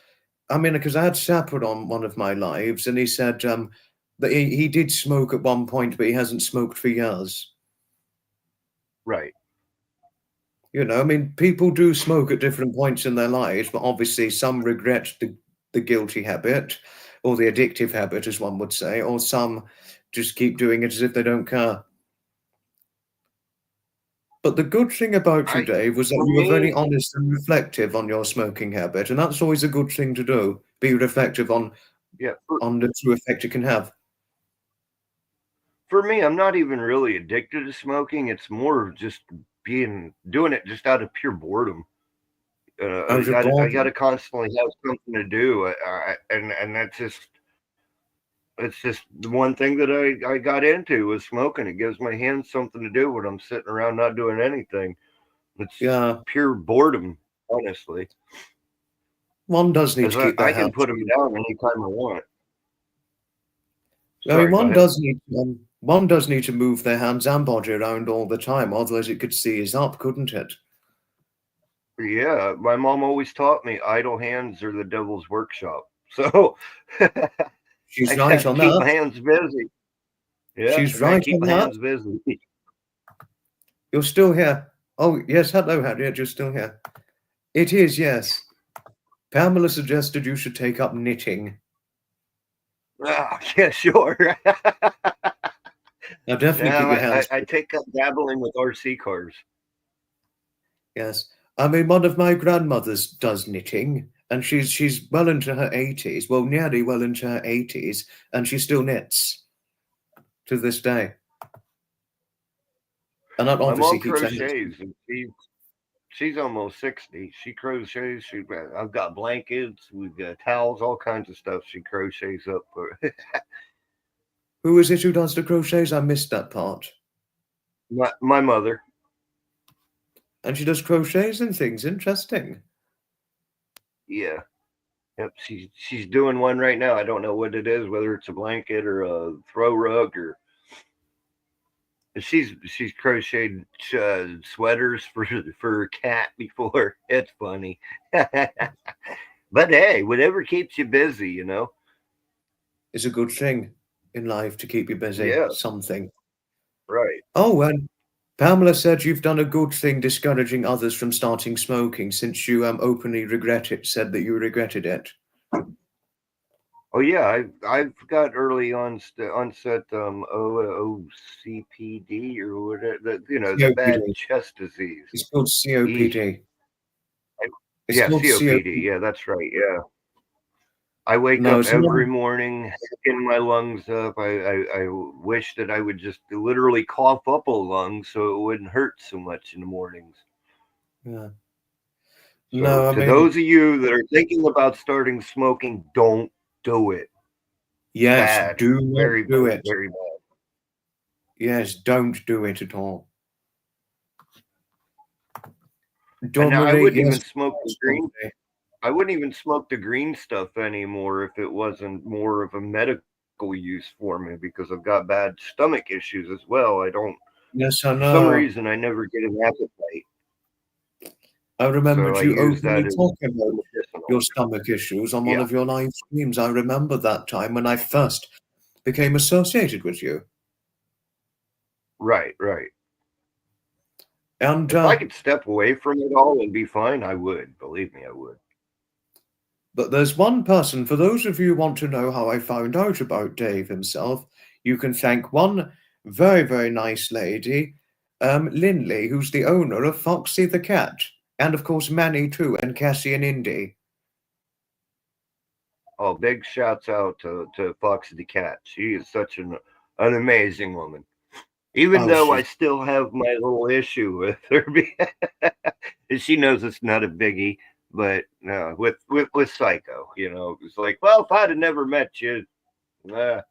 S1: because I had Sapper on one of my lives, and he said that he did smoke at one point, but he hasn't smoked for years.
S2: Right.
S1: You know, people do smoke at different points in their lives, but obviously some regret the guilty habit or the addictive habit, as one would say, or some just keep doing it as if they don't care. But the good thing about you, Dave, was that you were very honest and reflective on your smoking habit, and that's always a good thing to do. Be reflective on the true effect it can have.
S2: For me, I'm not even really addicted to smoking. It's more of just doing it just out of pure boredom. I got to constantly have something to do, and it's just the one thing that I got into was smoking. It gives my hands something to do when I'm sitting around not doing anything. It's pure boredom, honestly.
S1: One does need to keep their
S2: I can
S1: hands.
S2: put them down anytime I want.
S1: Sorry, one does need to move their hands and body around all the time, otherwise it could seize up, couldn't it?
S2: Yeah, my mom always taught me idle hands are the devil's workshop. So
S1: she's
S2: I
S1: right on
S2: keep
S1: that.
S2: my hands busy. Yeah,
S1: she's right
S2: keep
S1: on
S2: my
S1: that.
S2: hands busy.
S1: You're still here. Oh, yes, hello, Harriet, you're still here. It is, yes. Pamela suggested you should take up knitting.
S2: Oh, yeah, sure.
S1: Now, definitely keep your hands.
S2: I take up dabbling with RC cars.
S1: Yes. One of my grandmothers does knitting, and she's well into her 80s, well, nearly well into her 80s, and she still knits to this day. And that
S2: My
S1: obviously
S2: mom
S1: keeps her hands.
S2: crochets, and she's almost 60. She crochets. I've got blankets. We've got towels, all kinds of stuff. She crochets up for
S1: Who is it who does the crochets? I missed that part.
S2: my mother.
S1: And she does crochets and things. Interesting.
S2: Yeah. Yep. She's doing one right now. I don't know what it is, whether it's a blanket or a throw rug or. She's crocheted sweaters for her cat before. It's funny. But hey, whatever keeps you busy, you know.
S1: It's a good thing in life to keep you busy.
S2: Yeah.
S1: Something.
S2: Right.
S1: Oh, and Pamela said you've done a good thing discouraging others from starting smoking since you openly said that you regretted it.
S2: Oh yeah, I've got early onset OCPD or whatever, the bad
S1: COPD.
S2: chest disease.
S1: It's called COPD. It's
S2: Yeah,
S1: called
S2: COPD.
S1: COPD.
S2: Yeah, that's right. Yeah, I wake
S1: No,
S2: up
S1: it's not.
S2: every morning, hacking my lungs up. I wish that I would just literally cough up a lung so it wouldn't hurt so much in the mornings.
S1: Yeah.
S2: So
S1: No, I
S2: to
S1: mean,
S2: those of you that are thinking about starting smoking, don't do it.
S1: yes,
S2: Bad.
S1: do not
S2: Very,
S1: do
S2: very,
S1: it.
S2: very bad.
S1: Yes, don't do it at all.
S2: And now I
S1: Normally,
S2: wouldn't
S1: yes.
S2: even smoke the green. I wouldn't even smoke the green stuff anymore if it wasn't more of a medical use for me because I've got bad stomach issues as well. I don't,
S1: Yes, I
S2: for some
S1: know.
S2: reason, I never get an appetite.
S1: I remembered
S2: So I
S1: you
S2: use that
S1: openly
S2: as
S1: talking about
S2: medicinal.
S1: your stomach issues on one
S2: Yeah,
S1: of your live streams. I remember that time when I first became associated with you.
S2: right, right.
S1: And
S2: If I could step away from it all and be fine, I would. Believe me, I would.
S1: but there's one person, for those of you who want to know how I found out about Dave himself, you can thank one very, very nice lady, Lindley, who's the owner of Foxy the cat, and of course Manny too, and Cassie and Indy.
S2: Oh, big shouts out to Foxy the cat. She is such an amazing woman. Even
S1: Oh,
S2: though I
S1: she's
S2: still have my little issue with her, and she knows it's not a biggie. But no, with Psycho, it's like, well, if I'd have never met you, I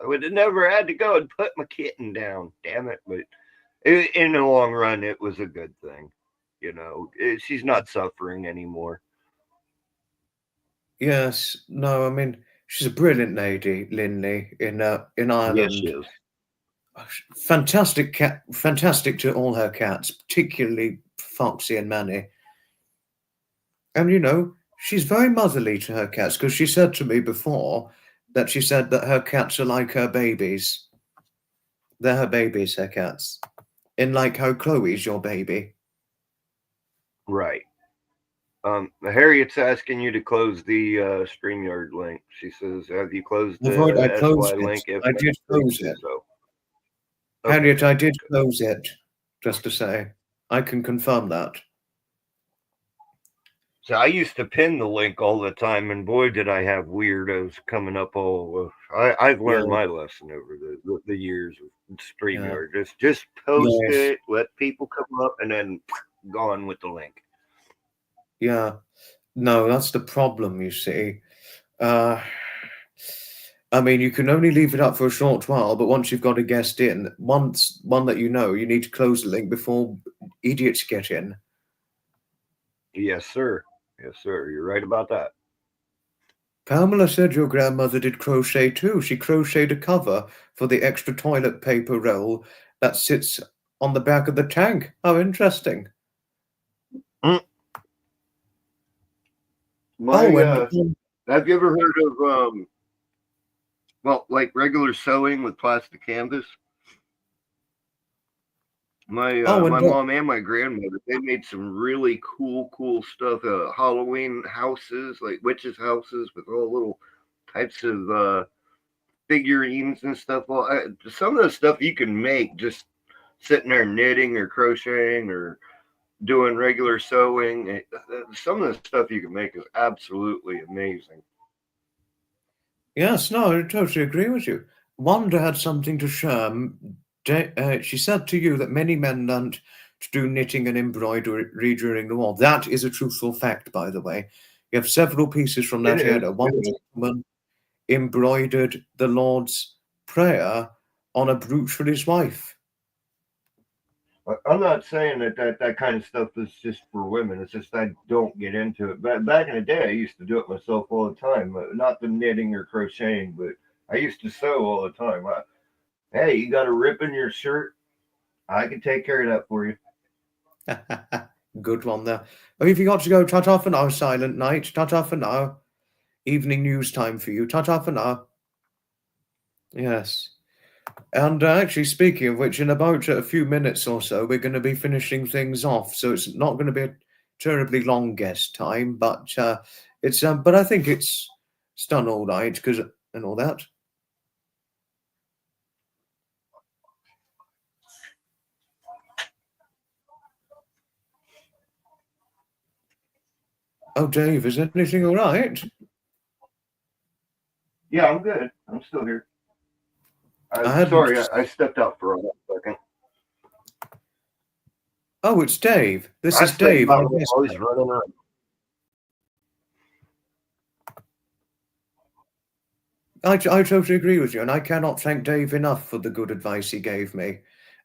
S2: would have never had to go and put my kitten down. Damn it! But in the long run, it was a good thing. She's not suffering anymore.
S1: yes, no, I mean she's a brilliant lady, Lindley, in
S2: Yes, she
S1: Ireland.
S2: is.
S1: Fantastic cat, fantastic to all her cats, particularly Foxy and Manny. And she's very motherly to her cats because she said to me before that she said that her cats are like her babies. They're her babies, her cats. In like how Chloe's your baby.
S2: Right. Harriet's asking you to close the StreamYard link. She says, "Have you closed
S1: I
S2: the SY
S1: closed it.
S2: link?" If
S1: I
S2: not,
S1: did
S2: please
S1: close
S2: do
S1: it.
S2: so. Okay,
S1: Harriet, I
S2: good,
S1: did
S2: good.
S1: close it, just to say. I can confirm that.
S2: So I used to pin the link all the time, and boy, did I have weirdos coming up all. I've
S1: Yeah,
S2: learned my lesson over the years of
S1: yeah,
S2: StreamYard. Just post
S1: yes,
S2: it, let people come up, and then gone with the link.
S1: yeah. No, that's the problem, you see. Uh, I mean, you can only leave it up for a short while, but once you've got a guest in, once one that you need to close the link before idiots get in.
S2: Yes, sir. Yes, sir. You're right about that.
S1: Pamela said your grandmother did crochet too. She crocheted a cover for the extra toilet paper roll that sits on the back of the tank. How interesting.
S2: Mm.
S1: Oh,
S2: My,
S1: and
S2: have you ever heard of well, like regular sewing with plastic canvas? My
S1: oh, and
S2: my mom and my grandmother, they made some really cool stuff. Halloween houses, like witches' houses, with all little types of figurines and stuff. Well, some of the stuff you can make just sitting there knitting or crocheting or doing regular sewing. Some of the stuff you can make is absolutely amazing.
S1: yes, no, I totally agree with you. Wanda had something to share. She said to you that many men learnt to do knitting and embroidery during the war. That is a truthful fact, by the way. You have several pieces from
S2: It
S1: that
S2: is.
S1: era. One gentleman embroidered the Lord's Prayer on a brooch for his wife.
S2: I'm not saying that kind of stuff is just for women. It's just I don't get into it. But back in the day, I used to do it myself all the time. Not the knitting or crocheting, but I used to sew all the time. Hey, you got a rip in your shirt? I can take care of that for you.
S1: Good one there. Oh, if you got to go, ta-ta for now, Silent Night. Ta-ta for now. Evening news time for you. Ta-ta for now. Yes. And actually, speaking of which, in about a few minutes or so, we're going to be finishing things off. So it's not going to be a terribly long guest time, but but I think it's done all right because and all that. Oh, Dave, is anything all right?
S2: Yeah, I'm good. I'm still here.
S1: I
S2: Sorry,
S1: hadn't.
S2: I stepped out for a second.
S1: Oh, it's Dave. This
S2: I
S1: is
S2: say
S1: Dave.
S2: I'm always running around.
S1: I totally agree with you, and I cannot thank Dave enough for the good advice he gave me.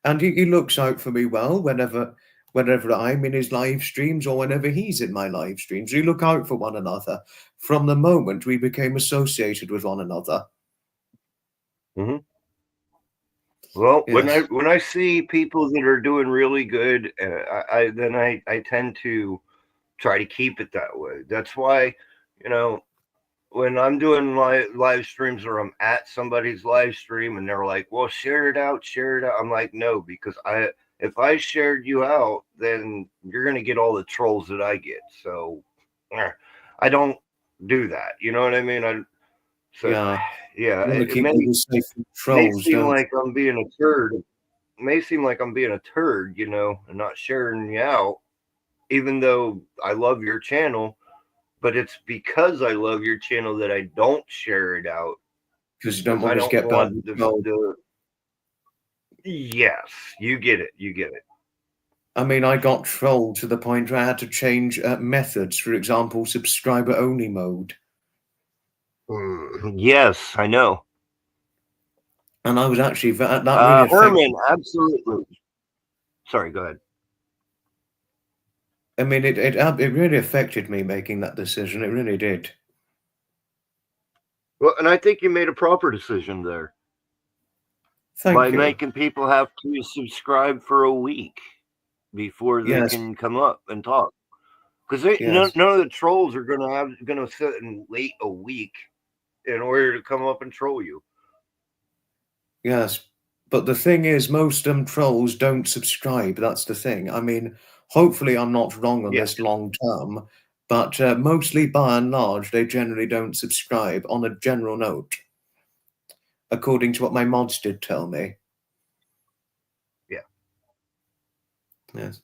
S1: And he looks out for me well whenever I'm in his live streams or whenever he's in my live streams. We look out for one another from the moment we became associated with one another.
S2: Mm-hmm. Well,
S1: Yes.
S2: when I see people that are doing really good, I tend to try to keep it that way. That's why, you know, when I'm doing live streams or I'm at somebody's live stream and they're like, "Well, share it out, share it out." I'm like, "No, because if I shared you out, then you're gonna get all the trolls that I get." So I don't do that. You know what I mean?
S1: Yeah.
S2: Yeah,
S1: You want to
S2: it
S1: keep others safe from
S2: may
S1: trolls,
S2: seem
S1: don't
S2: like I'm being a turd. It may seem like I'm being a turd, and not sharing you out, even though I love your channel. But it's because I love your channel that I don't share it out
S1: because you don't
S2: because I
S1: want us to
S2: don't
S1: get
S2: want
S1: badly
S2: the,
S1: trolled.
S2: the. Yes, you get it. You get it.
S1: I mean, I got trolled to the point where I had to change methods. For example, subscriber only mode.
S2: Yes, I know.
S1: And I was actually that really affected.
S2: Herman, absolutely. Sorry, go ahead.
S1: I mean, it really affected me making that decision. It really did.
S2: Well, and I think you made a proper decision there by
S1: Thank you.
S2: making people have to subscribe for a week before they
S1: Yes,
S2: can come up and talk. Because none
S1: yes,
S2: of the trolls are gonna sit and wait a week in order to come up and troll you.
S1: yes. But the thing is, most trolls don't subscribe. That's the thing. I mean, hopefully, I'm not wrong on
S2: Yeah,
S1: this long term, but mostly by and large, they generally don't subscribe on a general note, according to what my mods did tell me.
S2: yeah.
S1: Yes.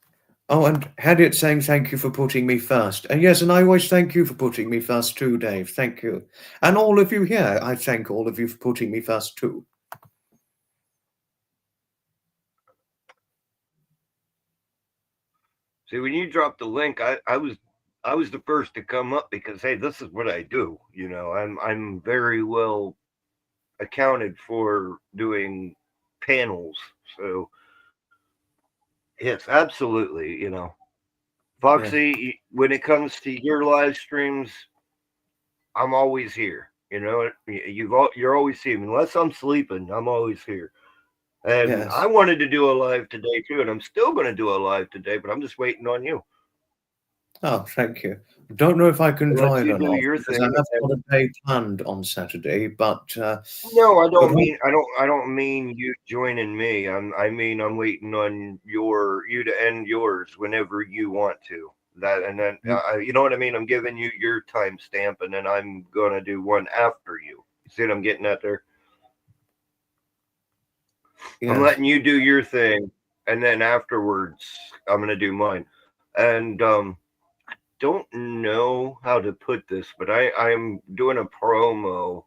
S1: Oh, and Harriet saying thank you for putting me first. And yes, and I always thank you for putting me first too, Dave. Thank you. And all of you here, I thank all of you for putting me first too.
S2: See, when you dropped the link, I was the first to come up because hey, this is what I do. I'm very well accounted for doing panels. So yes, absolutely.
S1: Yeah.
S2: Foxy, when it comes to your live streams, I'm always here. You're always seeing me. Unless I'm sleeping, I'm always here. And I
S1: Yes.
S2: wanted to do a live today too, and I'm still going to do a live today, but I'm just waiting on you.
S1: Oh, thank you. Don't know if I can
S2: Let
S1: join
S2: you
S1: or
S2: do
S1: not
S2: your
S1: because I
S2: thing.
S1: have got a day planned on Saturday, but
S2: No,
S1: but
S2: I don't mean you joining me. I mean I'm waiting on you to end yours whenever you want to. That and then you know what I mean. I'm giving you your timestamp, and then I'm gonna do one after you. You see what I'm getting at there? I'm
S1: yes,
S2: letting you do your thing, and then afterwards I'm gonna do mine. And don't know how to put this, but I'm doing a promo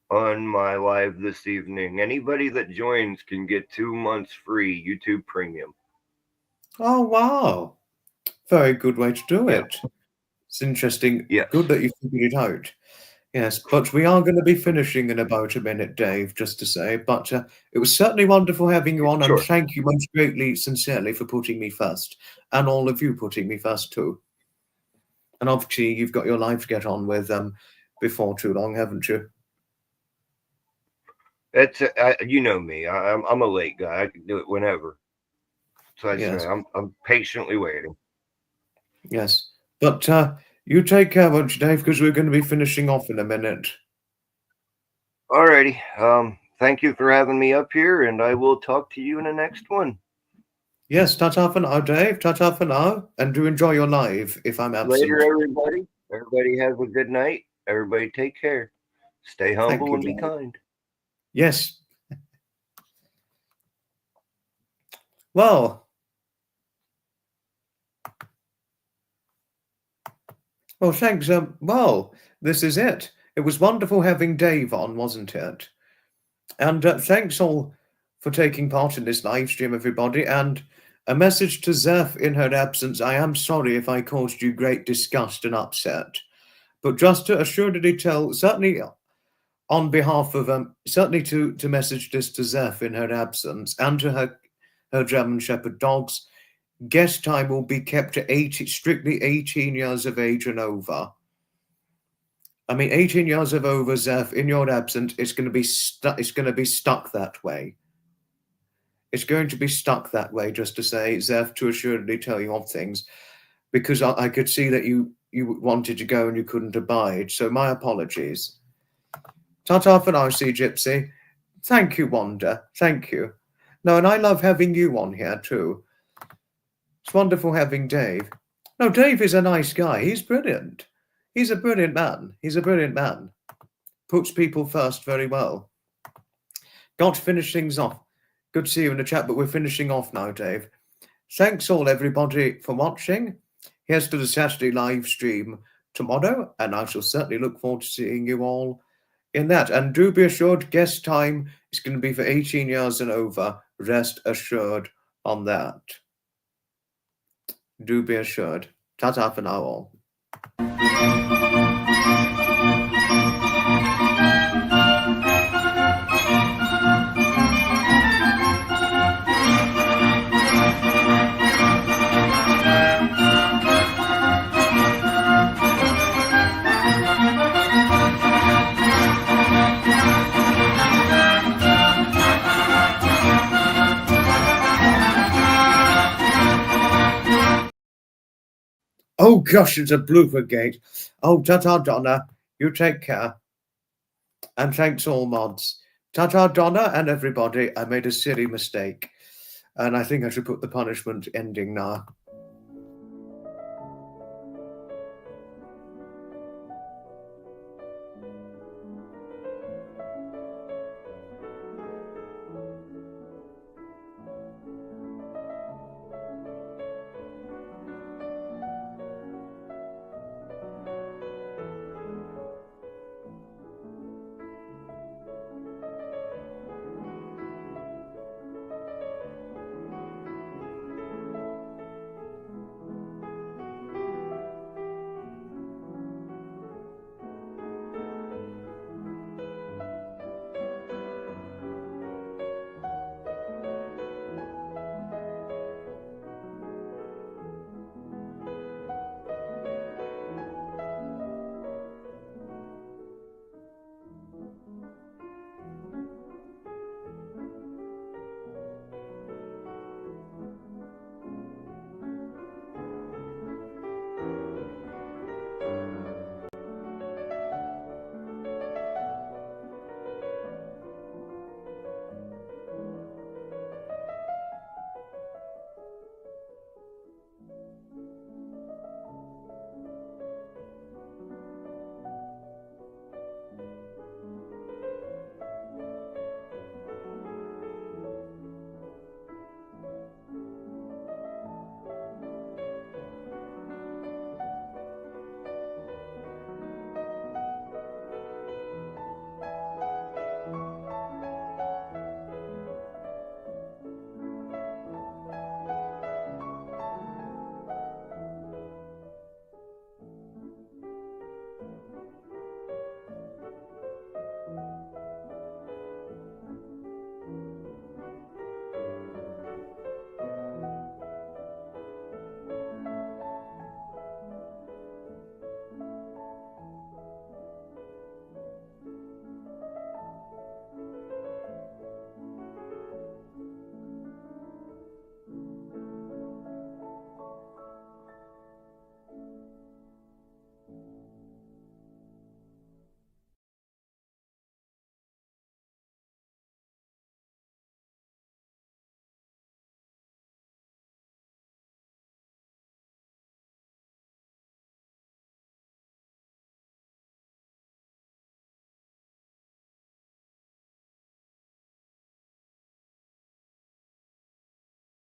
S2: on my live this evening. Anybody that joins can get 2 months free YouTube Premium.
S1: Oh, wow. Very good way to do
S2: Yeah.
S1: it. It's interesting.
S2: Yes.
S1: Good that you figured it out. Yes, but we are going to be finishing in about a minute, Dave, just to say. But it was certainly wonderful having you on, and
S2: Sure.
S1: thank you most greatly, sincerely, for putting me first, and all of you putting me first too. And obviously, you've got your life to get on with before too long, haven't you?
S2: It's you know me. I'm a late guy. I can do it whenever. So I say
S1: Yes,
S2: I'm patiently waiting.
S1: yes. But you take care, won't you, Dave? Because we're going to be finishing off in a minute.
S2: Alrighty. Thank you for having me up here, and I will talk to you in the next one.
S1: Yes, ta-ta for now, Dave. Ta-ta for now. And do enjoy your live if I'm absent.
S2: Later, everybody. Everybody have a good night. Everybody take care. Stay humble
S1: you,
S2: and be
S1: Dave.
S2: kind.
S1: Yes. Well, thanks. Well, this is it. It was wonderful having Dave on, wasn't it? And thanks all for taking part in this live stream, everybody. And a message to Zeph in her absence. I am sorry if I caused you great disgust and upset. But just to assuredly tell, certainly on behalf of, certainly to message this to Zeph in her absence and to her German Shepherd dogs, guest time will be kept to strictly 18 years of age and over. I mean, 18 years of over, Zeph, in your absence, it's going to be stuck that way. It's going to be stuck that way, just to say, Zeph, to assuredly tell you of things, because I could see that you wanted to go and you couldn't abide. So my apologies. Ta-ta for now, Sea Gypsy. Thank you, Wanda. Thank you. No, and I love having you on here too. It's wonderful having Dave. No, Dave is a nice guy. He's brilliant. He's a brilliant man. He's a brilliant man. Puts people first very well. Got to finish things off. Good to see you in the chat, but we're finishing off now, Dave. Thanks all, everybody, for watching. Here's to the Saturday live stream tomorrow, and I shall certainly look forward to seeing you all in that. And do be assured, guest time is going to be for 18 years and over. Rest assured on that. Do be assured. Ta-ta for now all. Oh gosh, it's a blooper gate. Oh, ta-ta, Donna. You take care. And thanks all mods. Ta-ta, Donna, and everybody. I made a silly mistake. And I think I should put the punishment ending now.